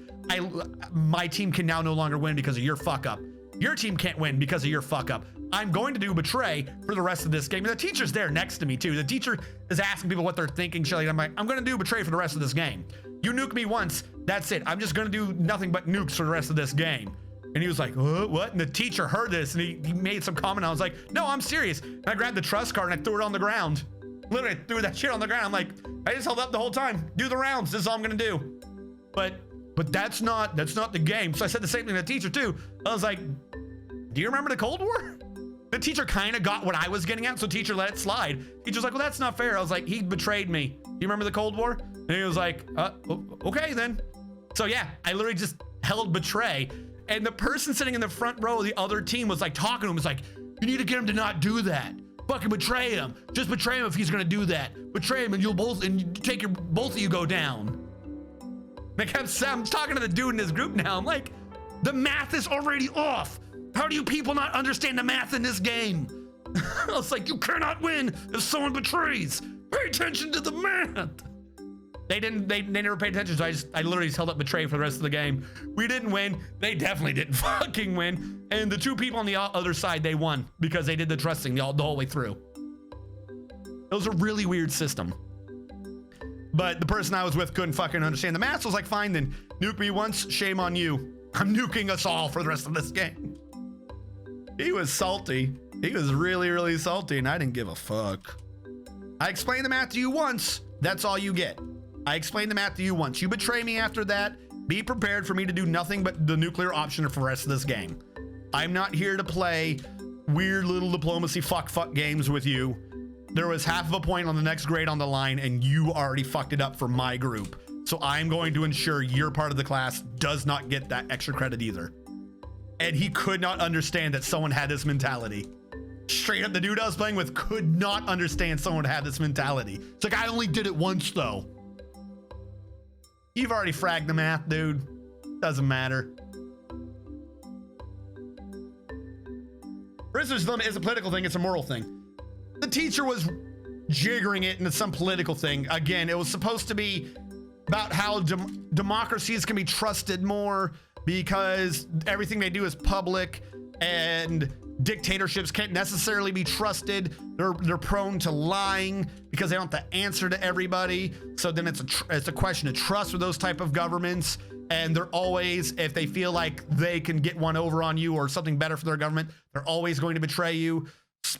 My team can now no longer win because of your fuck up. Your team can't win because of your fuck up. I'm going to do betray for the rest of this game. And the teacher's there next to me too. The teacher is asking people what they're thinking. Shelly, I'm like, I'm going to do betray for the rest of this game. You nuke me once, that's it. I'm just going to do nothing but nukes for the rest of this game. And he was like, what? And the teacher heard this and he made some comment. I was like, no, I'm serious. And I grabbed the trust card and I threw it on the ground. Literally threw that shit on the ground. I'm like, I just held up the whole time. Do the rounds. This is all I'm gonna do. But that's not the game. So I said the same thing to the teacher too. I was like, do you remember the Cold War? The teacher kind of got what I was getting at, so teacher let it slide. Teacher's like, well, that's not fair. I was like, he betrayed me. Do you remember the Cold War? And he was like, okay then. So yeah, I literally just held betray. And the person sitting in the front row of the other team was like talking to him. Was like, you need to get him to not do that. Fucking betray him. Just betray him if he's gonna do that. Betray him and you'll both, and take your, both of you go down. Like I'm talking to the dude in his group now. I'm like, the math is already off. How do you people not understand the math in this game? I was like, you cannot win if someone betrays. Pay attention to the math. They never paid attention, so I literally just held up betray for the rest of the game. We didn't win. They definitely didn't fucking win. And the two people on the other side, they won because they did the trusting the whole way through. It was a really weird system. But the person I was with couldn't fucking understand the math, so I was like, fine then, nuke me once, shame on you. I'm nuking us all for the rest of this game. He was salty. He was really, really salty, and I didn't give a fuck. I explained the math to you once, that's all you get. I explained the math to you once. You betray me after that, be prepared for me to do nothing but the nuclear option for the rest of this game. I'm not here to play weird little diplomacy fuck games with you. There was half of a point on the next grade on the line, and you already fucked it up for my group. So I'm going to ensure your part of the class does not get that extra credit either. And he could not understand that someone had this mentality. Straight up, the dude I was playing with could not understand someone had this mentality. It's like, I only did it once though. You've already fragged the math, dude. Doesn't matter. Prisoner's dilemma is a political thing, it's a moral thing. The teacher was jiggering it into some political thing. Again, it was supposed to be about how democracies can be trusted more because everything they do is public, and dictatorships can't necessarily be trusted. They're prone to lying because they don't have to answer to everybody. So then it's a question of trust with those type of governments. And they're always, if they feel like they can get one over on you or something better for their government, they're always going to betray you.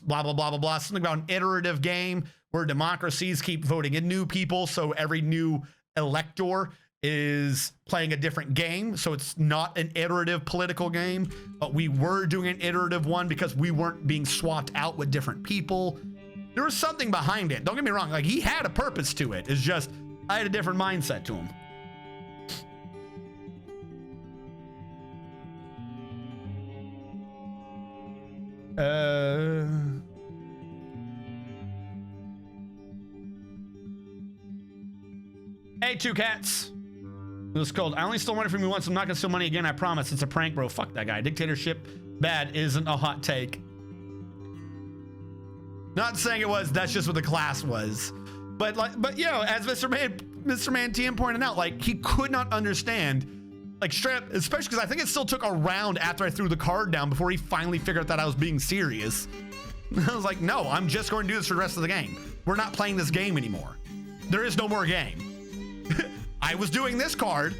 Blah, blah, blah, blah, blah. Something about an iterative game where democracies keep voting in new people. So every new elector is playing a different game. So it's not an iterative political game, but we were doing an iterative one because we weren't being swapped out with different people. There was something behind it. Don't get me wrong. Like, he had a purpose to it. It's just, I had a different mindset to him. Hey, two cats. It was cold. I only stole money from you once. I'm not gonna steal money again. I promise. It's a prank, bro. Fuck that guy. Dictatorship bad isn't a hot take. Not saying it was. That's just what the class was. But you know, as Mr. Man TM pointed out, like, he could not understand. Like, straight up, especially because I think it still took a round after I threw the card down before he finally figured out that I was being serious. I was like, no, I'm just going to do this for the rest of the game. We're not playing this game anymore. There is no more game. I was doing this card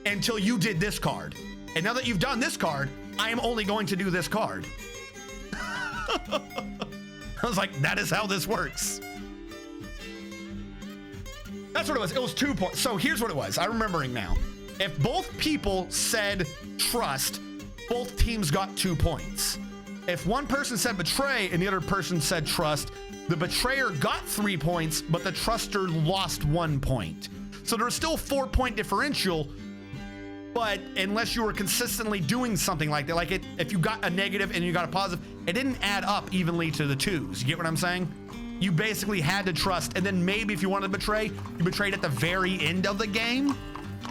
until you did this card. And now that you've done this card, I am only going to do this card. I was like, that is how this works. That's what it was. It was 2 points. So here's what it was. I'm remembering now. If both people said trust, both teams got 2 points. If one person said betray and the other person said trust, the betrayer got 3 points, but the truster lost 1 point. So there was still 4 point differential, but unless you were consistently doing something like that, like if you got a negative and you got a positive, it didn't add up evenly to the twos. You get what I'm saying? You basically had to trust, and then maybe if you wanted to betray, you betrayed at the very end of the game,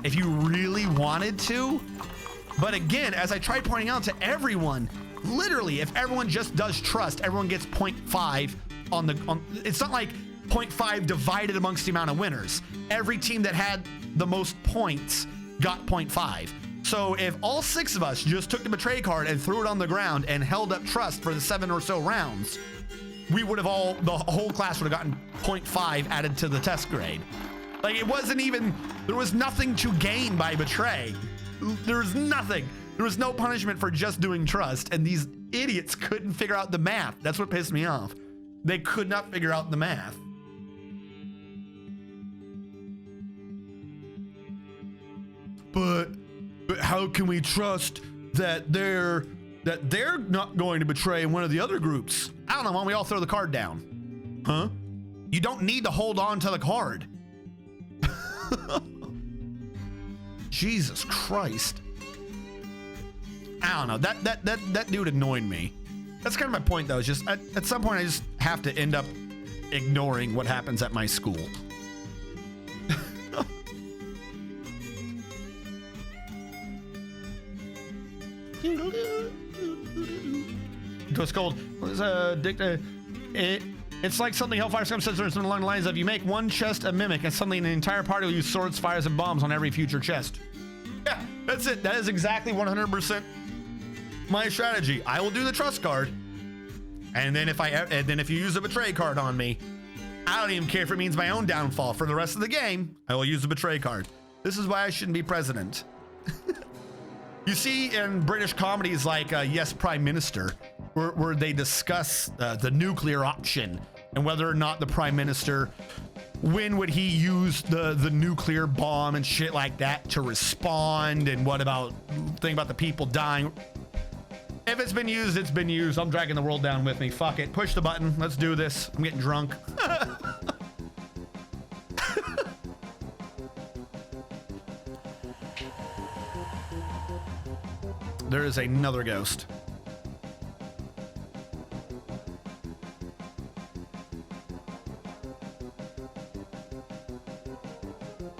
if you really wanted to. But again, as I tried pointing out to everyone, literally, if everyone just does trust, everyone gets 0.5 it's not like 0.5 divided amongst the amount of winners. Every team that had the most points got 0.5. So if all 6 of us just took the betray card and threw it on the ground and held up trust for the 7 or so rounds, we would have the whole class would have gotten 0.5 added to the test grade. Like, it wasn't even, there was nothing to gain by betray. There was nothing. There was no punishment for just doing trust, and these idiots couldn't figure out the math. That's what pissed me off. They could not figure out the math. but how can we trust that they're not going to betray one of the other groups? I don't know. Why don't we all throw the card down? Huh? You don't need to hold on to the card. Jesus Christ. I don't know. That dude annoyed me. That's kind of my point, though. Is just at some point I just have to end up ignoring what happens at my school. It's cold. It's like something Hellfire Scum says something along the lines of, you make one chest a mimic and suddenly an entire party will use swords, fires, and bombs on every future chest. Yeah, that's it. That is exactly 100% my strategy. I will do the trust card, and then if you use a betray card on me, I don't even care if it means my own downfall. For the rest of the game, I will use the betray card. This is why I shouldn't be president. You see in British comedies like Yes, Prime Minister, where they discuss the nuclear option and whether or not the Prime Minister, when would he use the nuclear bomb and shit like that to respond, and what about think about the people dying. If it's been used, it's been used. I'm dragging the world down with me. Fuck it. Push the button. Let's do this. I'm getting drunk. There is another ghost.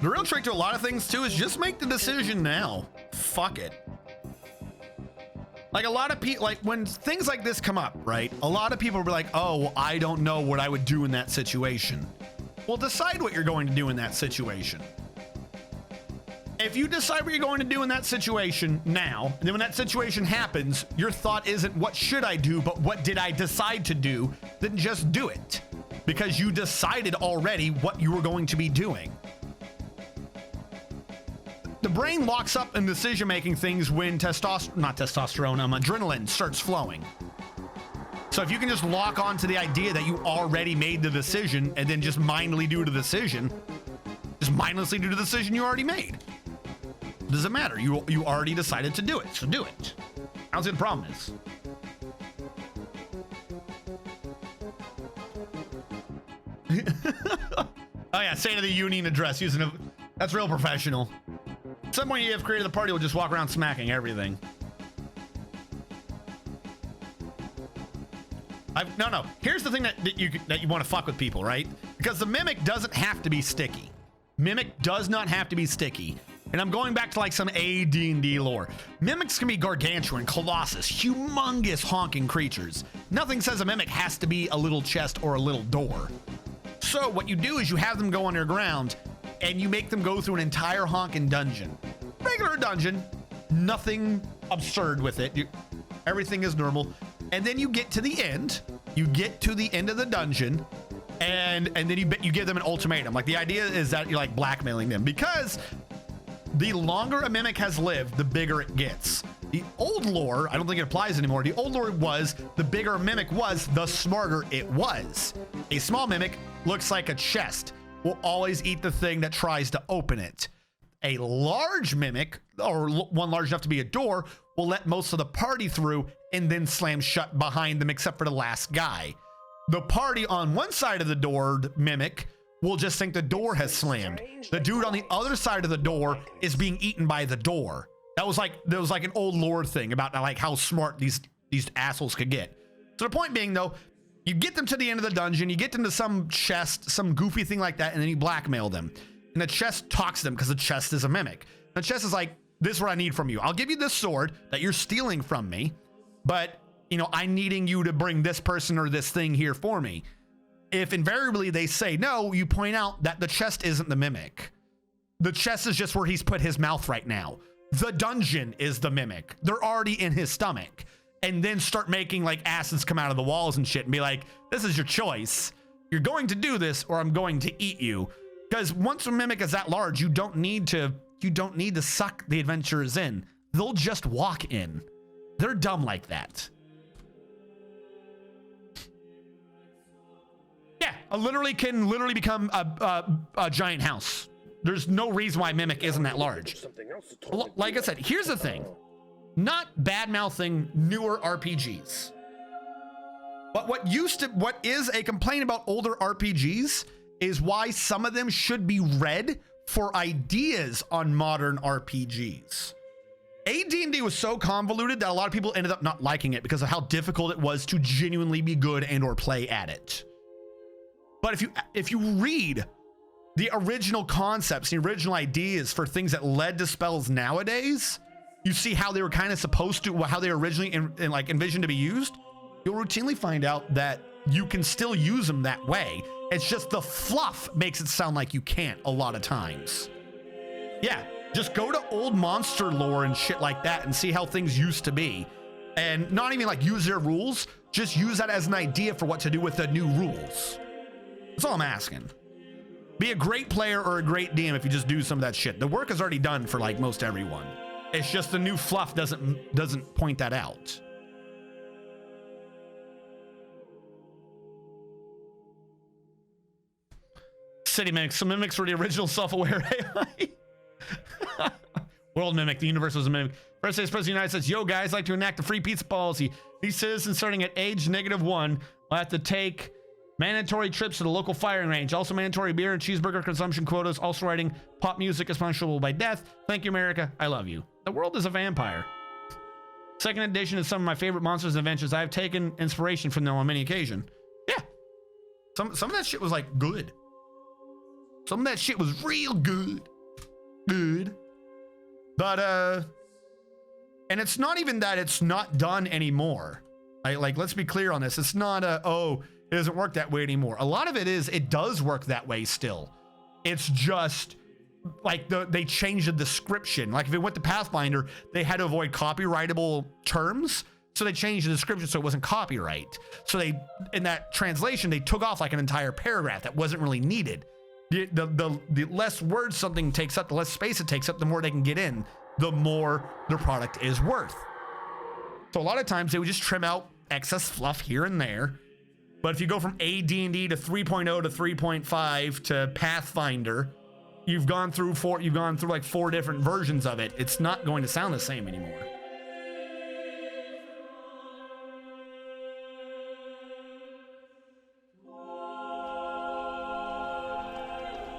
The real trick to a lot of things too is just make the decision now. Fuck it. Like a lot of people, like when things like this come up, right? A lot of people will be like, oh, I don't know what I would do in that situation. Well, decide what you're going to do in that situation. If you decide what you're going to do in that situation now, and then when that situation happens, your thought isn't what should I do, but what did I decide to do, then just do it. Because you decided already what you were going to be doing. The brain locks up in decision-making things when adrenaline starts flowing. So if you can just lock on to the idea that you already made the decision and then just mindlessly do the decision, you already made. Doesn't matter. You already decided to do it, so do it. I don't see the problem is. Oh yeah, State of the Union address using that's real professional. Someone you have created the party will just walk around smacking everything. No. Here's the thing that you want to fuck with people, right? Because the mimic doesn't have to be sticky. Mimic does not have to be sticky. And I'm going back to like some AD&D lore. Mimics can be gargantuan, colossus, humongous honking creatures. Nothing says a mimic has to be a little chest or a little door. So what you do is you have them go underground and you make them go through an entire honking dungeon. Regular dungeon, nothing absurd with it. Everything is normal. And then you get to the end. You get to the end of the dungeon, and then you give them an ultimatum. Like the idea is that you're like blackmailing them, because the longer a mimic has lived, the bigger it gets. The old lore, I don't think it applies anymore. The old lore was the bigger a mimic was, the smarter it was. A small mimic looks like a chest, will always eat the thing that tries to open it. A large mimic, or one large enough to be a door, will let most of the party through and then slam shut behind them except for the last guy. The party on one side of the door, the mimic, will just think the door has slammed. The dude on the other side of the door is being eaten by the door. There was like an old lore thing about like how smart these assholes could get. So the point being though, you get them to the end of the dungeon, you get them to some chest, some goofy thing like that, and then you blackmail them. And the chest talks to them because the chest is a mimic. The chest is like, this is what I need from you. I'll give you this sword that you're stealing from me, but I'm needing you to bring this person or this thing here for me. If invariably they say no, you point out that the chest isn't the mimic. The chest is just where he's put his mouth right now. The dungeon is the mimic. They're already in his stomach. And then start making like acids come out of the walls and shit and be like, this is your choice. You're going to do this or I'm going to eat you. Because once a mimic is that large, you don't need to suck the adventurers in. They'll just walk in. They're dumb like that. Yeah, can literally become a giant house. there's no reason why Mimic isn't that large. Like I said, here's the thing. Not bad-mouthing newer RPGs. But what is a complaint about older RPGs is why some of them should be read for ideas on modern RPGs. AD&D was so convoluted that a lot of people ended up not liking it because of how difficult it was to genuinely be good and or play at it. But if you read the original concepts, the original ideas for things that led to spells nowadays, you see how they were kind of supposed to, how they were originally like envisioned to be used. You'll routinely find out that you can still use them that way. It's just the fluff makes it sound like you can't a lot of times. Yeah, just go to old monster lore and shit like that and see how things used to be. And not even like use their rules, just use that as an idea for what to do with the new rules. That's all I'm asking. Be a great player or a great DM if you just do some of that shit. The work is already done for like most everyone. It's just the new fluff doesn't point that out. City Mimics. Some mimics were the original self-aware AI. World Mimic. The universe was a mimic. First President of the United States, yo guys, like to enact a free pizza policy. These citizens starting at age -1 will have to take mandatory trips to the local firing range. Also mandatory beer and cheeseburger consumption quotas. Also writing pop music is punishable by death. Thank you, America. I love you. The world is a vampire. Second edition is some of my favorite monsters and adventures. I have taken inspiration from them on many occasions. Yeah. Some of that shit was like good. Some of that shit was real good. Good. But, and it's not even that it's not done anymore. Like, let's be clear on this. It's not oh, it doesn't work that way anymore. A lot of it is, it does work that way still. It's just, like, they changed the description. Like, if it went to Pathfinder, they had to avoid copyrightable terms. So they changed the description so it wasn't copyright. So they, in that translation, they took off like an entire paragraph that wasn't really needed. The less words something takes up, the less space it takes up, the more they can get in, the more their product is worth. So a lot of times they would just trim out excess fluff here and there. But if you go from AD&D to 3.0 to 3.5 to Pathfinder, you've gone through like 4 different versions of it. It's not going to sound the same anymore.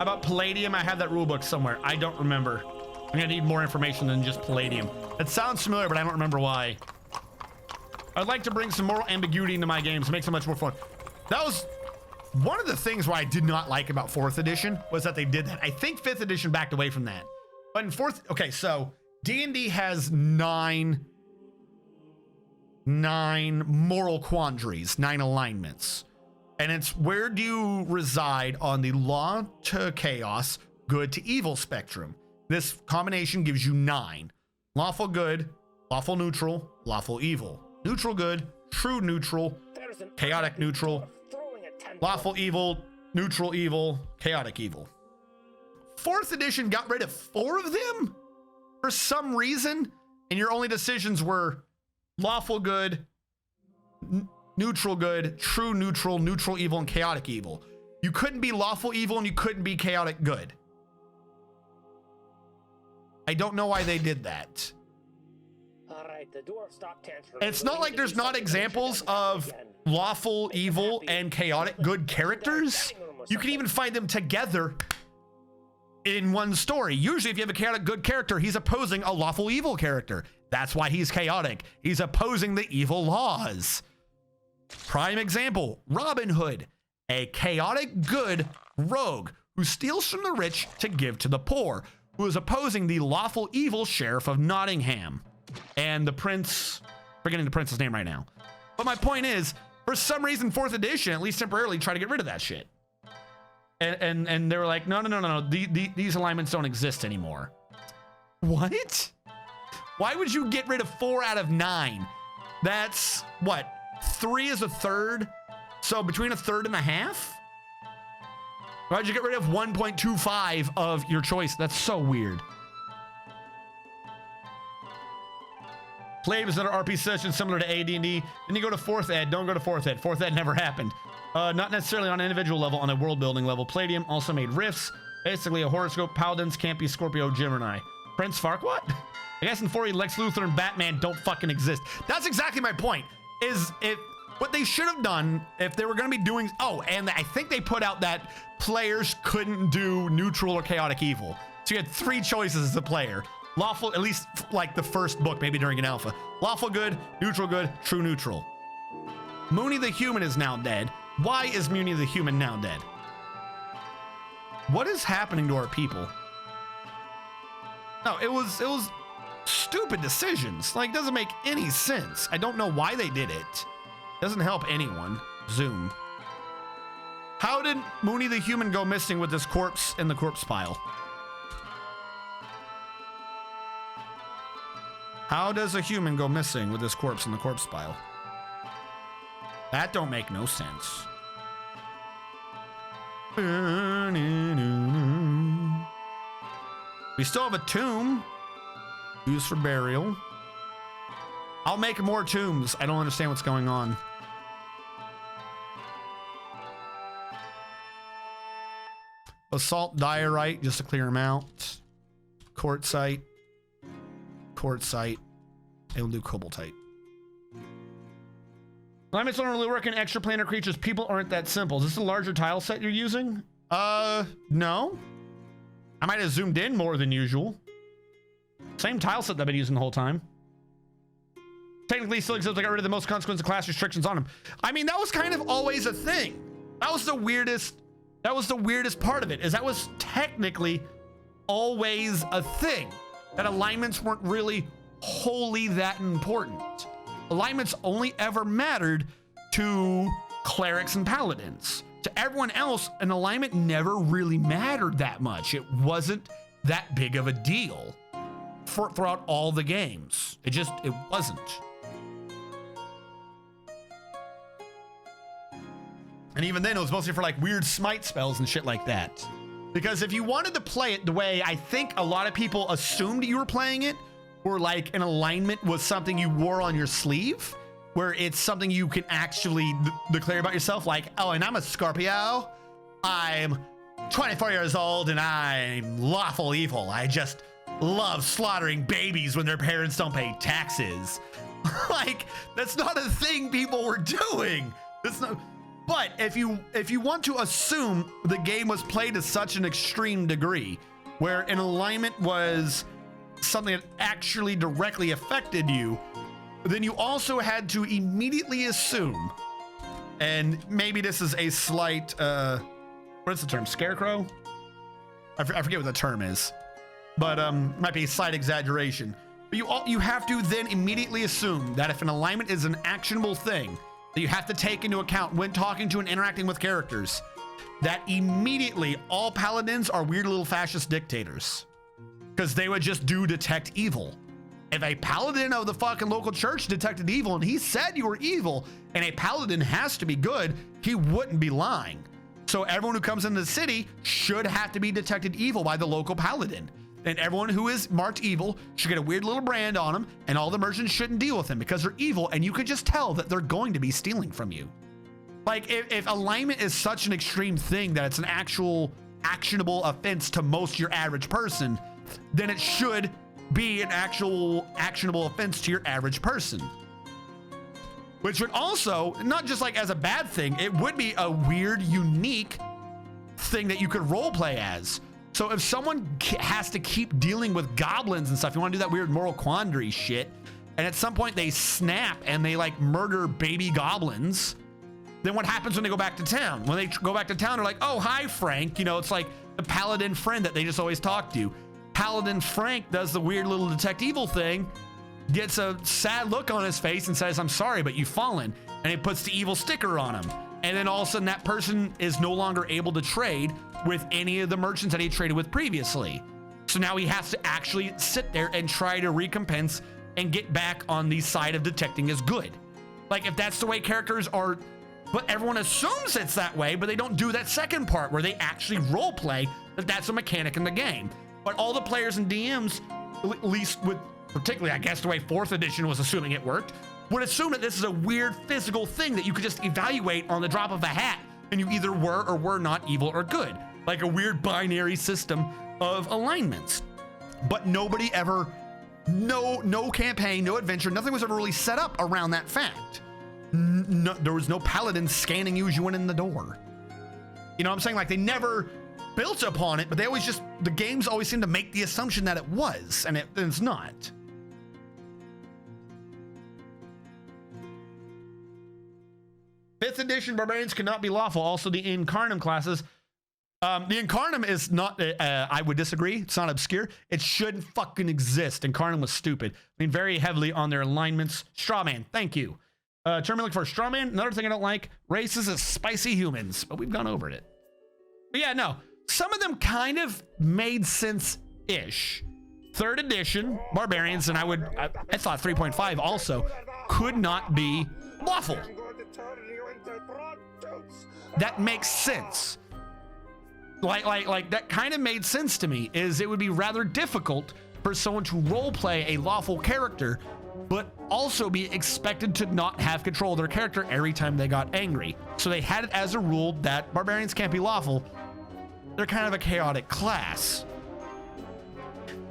About Palladium, I have that rulebook somewhere. I don't remember. I'm gonna need more information than just Palladium. It sounds familiar, but I don't remember why. I'd like to bring some moral ambiguity into my games to make it much more fun. That was one of the things why I did not like about 4th edition, was that they did that. I think 5th edition backed away from that. But in 4th, okay, so D&D has 9 moral quandaries, 9 alignments. And it's where do you reside on the law to chaos, good to evil spectrum. This combination gives you 9. Lawful good, lawful neutral, lawful evil. Neutral good, true neutral, chaotic neutral, lawful evil, neutral evil, chaotic evil. 4th edition got rid of 4 of them for some reason, and your only decisions were lawful good, neutral good, true neutral, neutral evil, and chaotic evil. You couldn't be lawful evil and you couldn't be chaotic good. I don't know why they did that. All right, the dwarf stopped answering. It's not like there's not examples of lawful evil and chaotic good characters. You can even find them together in one story. Usually if you have a chaotic good character, he's opposing a lawful evil character. That's why he's chaotic. He's opposing the evil laws. Prime example, Robin Hood, a chaotic good rogue who steals from the rich to give to the poor, who is opposing the lawful evil sheriff of Nottingham. And the prince, forgetting the prince's name right now. But my point is, for some reason, 4th edition, at least temporarily, try to get rid of that shit. And they were like, no. These alignments don't exist anymore. What? Why would you get rid of 4 out of 9? That's what? 3 is a third, so between a third and a half. Why'd you get rid of 1.25 of your choice? That's so weird. Play was another RP session similar to AD&D. Then you go to 4th ed. Don't go to 4th ed. 4th ed never happened. Not necessarily on an individual level, on a world building level. Palladium also made rifts Basically a horoscope. Paladins can't be Scorpio Gemini. Prince Farquaad? I guess in 4 Lex Luthor and Batman don't fucking exist. That's exactly my point. Is if what they should have done if they were going to be doing, oh, and I think they put out that players couldn't do neutral or chaotic evil. So you had 3 choices as a player. Lawful, at least like the first book, maybe during an alpha. Lawful good, true neutral. Mooney the human is now dead. Why is Mooney the human now dead? What is happening to our people? No, it was stupid decisions. Like, doesn't make any sense. I don't know why they did it. Doesn't help anyone. Zoom. How did Mooney the human go missing with this corpse in the corpse pile? How does a human go missing with this corpse in the corpse pile? That don't make no sense. We still have a tomb used for burial. I'll make more tombs. I don't understand what's going on. Assault diorite just to clear them out. Quartzite. Quartzite. And we'll do cobaltite. Alignments don't really work in extraplanar creatures. People aren't that simple. Is this a larger tile set you're using? No. I might have zoomed in more than usual. Same tile set that I've been using the whole time. Technically, still exists. I got rid of the most consequence of class restrictions on them. I mean, that was kind of always a thing. That was the weirdest part of it, is that was technically always a thing. That alignments weren't really wholly that important. Alignments only ever mattered to clerics and paladins. To everyone else, an alignment never really mattered that much. It wasn't that big of a deal throughout all the games. It wasn't. And even then, it was mostly for like weird smite spells and shit like that. Because if you wanted to play it the way I think a lot of people assumed you were playing it, where like an alignment was something you wore on your sleeve, where it's something you can actually declare about yourself, like, oh, and I'm a Scorpio, I'm 24 years old, and I'm lawful evil. I just love slaughtering babies when their parents don't pay taxes. Like, that's not a thing people were doing. That's not. But if you want to assume the game was played to such an extreme degree, where an alignment was something that actually directly affected you, then you also had to immediately assume, and maybe this is a slight, what's the term, scarecrow? I forget what the term is, but might be a slight exaggeration. But you have to then immediately assume that if an alignment is an actionable thing that you have to take into account when talking to and interacting with characters, that immediately all paladins are weird little fascist dictators. Because they would just detect evil. If a paladin of the fucking local church detected evil and he said you were evil, and a paladin has to be good, he wouldn't be lying. So everyone who comes into the city should have to be detected evil by the local paladin. And everyone who is marked evil should get a weird little brand on them, and all the merchants shouldn't deal with them because they're evil, and you could just tell that they're going to be stealing from you. Like, if alignment is such an extreme thing that it's an actual actionable offense to most your average person, then it should be an actual actionable offense to your average person. Which would also, not just like as a bad thing, it would be a weird, unique thing that you could roleplay as. So if someone has to keep dealing with goblins and stuff, you want to do that weird moral quandary shit, and at some point they snap and they like murder baby goblins, then what happens when they go back to town? When they go back to town, they're like, oh, hi, Frank. You know, it's like the paladin friend that they just always talk to. Paladin Frank does the weird little detect evil thing, gets a sad look on his face and says, I'm sorry, but you've fallen. And he puts the evil sticker on him. And then all of a sudden that person is no longer able to trade with any of the merchants that he traded with previously. So now he has to actually sit there and try to recompense and get back on the side of detecting as good. Like, if that's the way characters are, but everyone assumes it's that way, but they don't do that second part where they actually role play that that's a mechanic in the game. But all the players and DMs, at least with particularly, I guess, the way 4th edition was assuming it worked, would assume that this is a weird physical thing that you could just evaluate on the drop of a hat, and you either were or were not evil or good. like a weird binary system of alignments. But nobody ever, no campaign, no adventure, nothing was ever really set up around that fact. No, there was no paladin scanning you as you went in the door. You know what I'm saying? Like they never built upon it, but they always the games always seem to make the assumption that it was, and it's not. Fifth edition barbarians cannot be lawful. Also, the Incarnum classes. The Incarnum is not, I would disagree. It's not obscure. It shouldn't fucking exist. Incarnum was stupid. I mean, very heavily on their alignments. Strawman, thank you. Term looking for Strawman. Another thing I don't like, races of spicy humans, but we've gone over it. But yeah, no, some of them kind of made sense-ish. Third edition barbarians, and I thought 3.5 also could not be lawful. That makes sense. Like that kind of made sense to me. Is it would be rather difficult for someone to role play a lawful character, but also be expected to not have control of their character every time they got angry. So they had it as a rule that barbarians can't be lawful. They're kind of a chaotic class.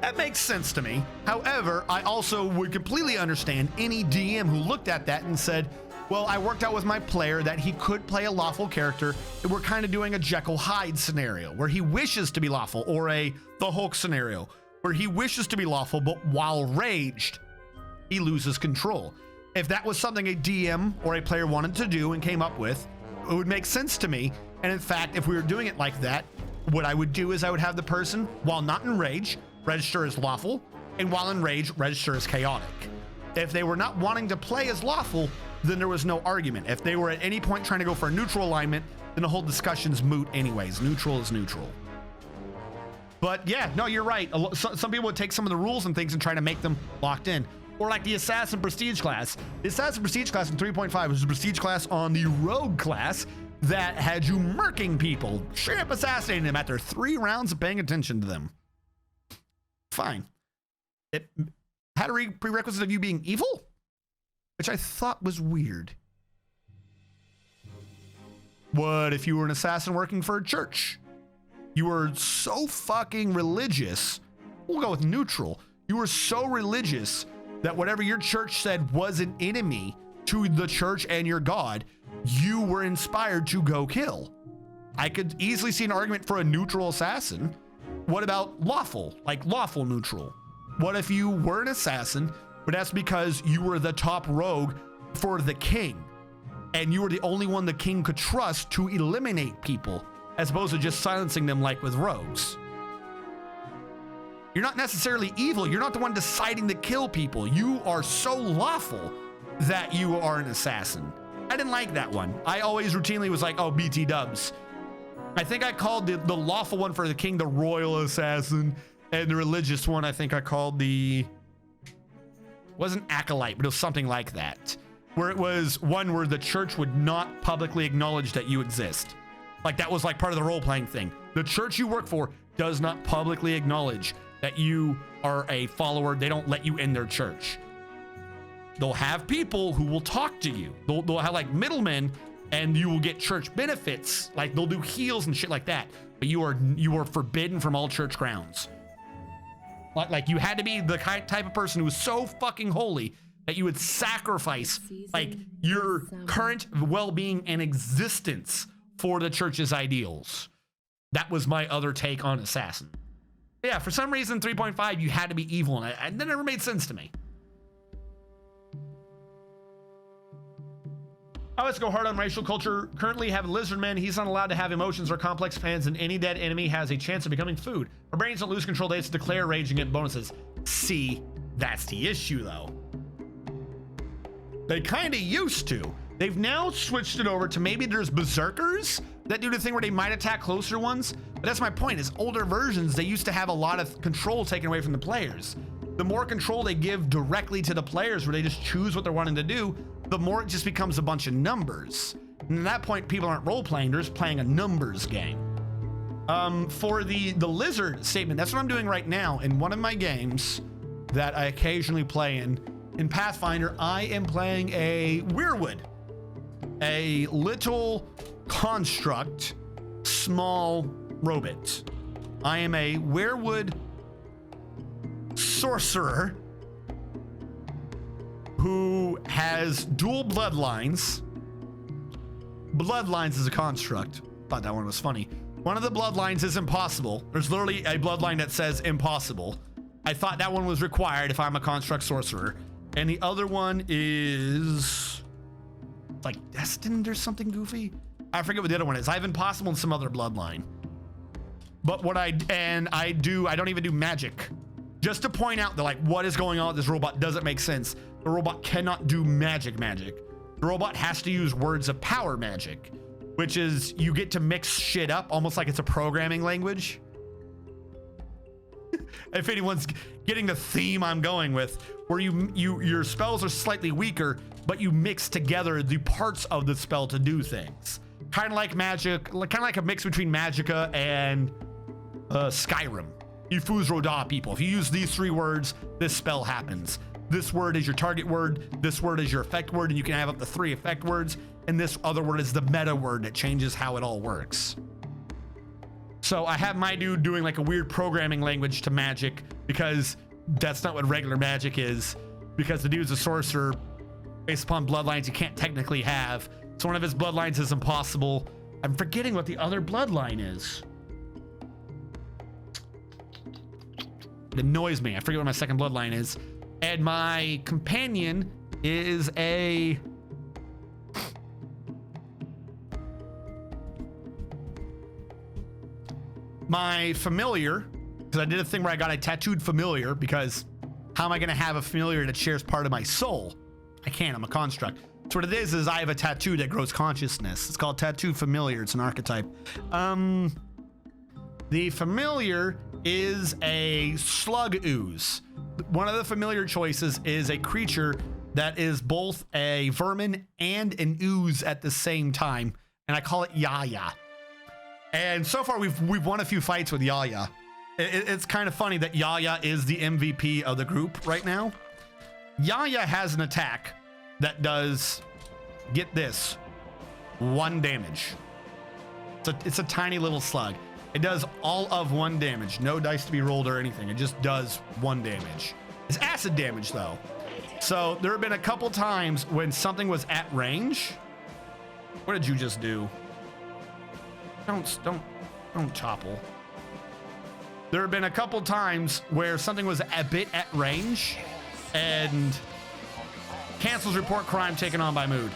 That makes sense to me. However, I also would completely understand any DM who looked at that and said, well, I worked out with my player that he could play a lawful character. We're kind of doing a Jekyll Hyde scenario where he wishes to be lawful, or the Hulk scenario where he wishes to be lawful, but while raged, he loses control. If that was something a DM or a player wanted to do and came up with, it would make sense to me. And in fact, if we were doing it like that, what I would do is I would have the person, while not in rage, register as lawful, and while in rage, register as chaotic. If they were not wanting to play as lawful, then there was no argument. If they were at any point trying to go for a neutral alignment, then the whole discussion's moot anyways. Neutral is neutral. But yeah, no, you're right. Some people would take some of the rules and things and try to make them locked in. Or like the Assassin Prestige class. The Assassin Prestige class in 3.5 was a prestige class on the Rogue class that had you murking people, straight up assassinating them after 3 rounds of paying attention to them. Fine. It had a prerequisite of you being evil, which I thought was weird. What if you were an assassin working for a church? You were so fucking religious. We'll go with neutral. You were so religious that whatever your church said was an enemy to the church and your God, you were inspired to go kill. I could easily see an argument for a neutral assassin. What about lawful? Like lawful neutral? What if you were an assassin, but that's because you were the top rogue for the king, and you were the only one the king could trust to eliminate people, as opposed to just silencing them like with rogues? You're not necessarily evil. You're not the one deciding to kill people. You are so lawful that you are an assassin. I didn't like that one. I always routinely was like, oh, BT dubs. I think I called the lawful one for the king the royal assassin, and the religious one I think I called wasn't acolyte, but it was something like that, where it was one where the church would not publicly acknowledge that you exist. Like that was like part of the role-playing thing. The church you work for does not publicly acknowledge that you are a follower. They don't let you in their church. They'll have people who will talk to you. They'll have like middlemen, and you will get church benefits. Like they'll do heals and shit like that. But you are forbidden from all church grounds. Like you had to be the type of person who was so fucking holy that you would sacrifice like your current well-being and existence for the church's ideals. That was my other take on Assassin. Yeah, for some reason 3.5 you had to be evil, and that never made sense to me. Oh, let's go hard on racial culture. Currently have Lizardman. He's not allowed to have emotions or complex plans, and any dead enemy has a chance of becoming food. Barbarians don't lose control. They just declare rage and get bonuses. See, that's the issue though. They kind of used to. They've now switched it over to maybe there's berserkers that do the thing where they might attack closer ones. But that's my point, is older versions, they used to have a lot of control taken away from the players. The more control they give directly to the players, where they just choose what they're wanting to do, the more it just becomes a bunch of numbers. And at that point, people aren't role-playing, they're just playing a numbers game. For the lizard statement, that's what I'm doing right now in one of my games that I occasionally play in Pathfinder. I am playing a weirwood, a little construct, small robot. I am a werewood sorcerer who has dual bloodlines. Bloodlines is a construct. Thought that one was funny. One of the bloodlines is impossible. There's literally a bloodline that says impossible. I thought that one was required if I'm a construct sorcerer. And the other one is like destined or something goofy. I forget what the other one is. I have impossible in some other bloodline. But what I don't even do magic. Just to point out that like what is going on with this robot doesn't make sense. The robot cannot do magic. The robot has to use words of power magic, which is you get to mix shit up almost like it's a programming language. If anyone's getting the theme I'm going with, where your spells are slightly weaker, but you mix together the parts of the spell to do things. Kind of like magic, kind of like a mix between Magicka and Skyrim. You Fuz Roda people. If you use these 3 words, this spell happens. This word is your target word. This word is your effect word, and you can have up to 3 effect words. And this other word is the meta word that changes how it all works. So I have my dude doing like a weird programming language to magic because that's not what regular magic is. Because the dude's a sorcerer based upon bloodlines you can't technically have. So one of his bloodlines is impossible. I'm forgetting what the other bloodline is. It annoys me. I forget what my second bloodline is. And my companion is a... my familiar, because I did a thing where I got a tattooed familiar, because how am I going to have a familiar that shares part of my soul? I can't. I'm a construct. So what it is I have a tattoo that grows consciousness. It's called tattooed familiar. It's an archetype. The familiar is a slug ooze. One of the familiar choices is a creature that is both a vermin and an ooze at the same time, and I call it Yaya. And so far we've won a few fights with Yaya. It's kind of funny that Yaya is the MVP of the group right now. Yaya has an attack that does, get this, 1 damage. It's a tiny little slug. It does all of 1 damage. No dice to be rolled or anything. It just does 1 damage. It's acid damage though. So there have been a couple times when something was at range. What did you just do? Don't topple. There have been a couple times where something was a bit at range and cancels report crime taken on by mood.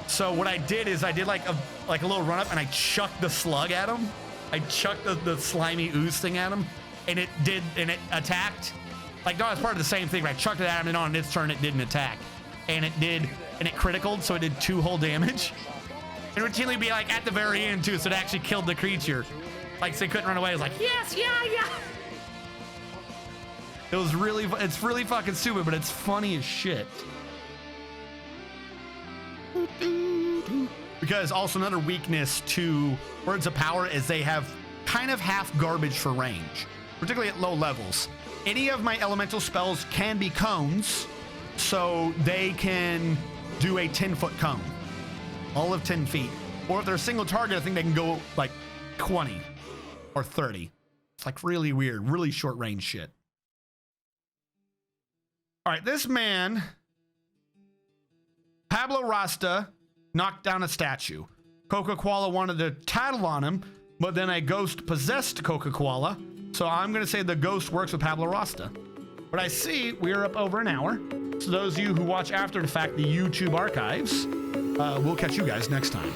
So what I did is I did like a little run up and I chucked the slug at him. I chucked the slimy ooze thing at him, and it attacked. Like, no, it's part of the same thing, but I chucked it at him, and on its turn it didn't attack. And it criticaled, so it did 2 whole damage. And routinely be like at the very end too, so it actually killed the creature. Like, so he couldn't run away. It was like, yes, yeah. It's really fucking stupid, but it's funny as shit. Because also another weakness to words of power is they have kind of half garbage for range, particularly at low levels. Any of my elemental spells can be cones, so they can do a 10-foot cone. All of 10 feet. Or if they're a single target, I think they can go like 20 or 30. It's like really weird, really short range shit. All right, this man, Pablo Rasta, knocked down a statue. Coca-Cola wanted to tattle on him, but then a ghost possessed Coca-Cola. So I'm going to say the ghost works with Pablo Rasta. But I see we're up over an hour. So those of you who watch after the fact the YouTube archives, we'll catch you guys next time.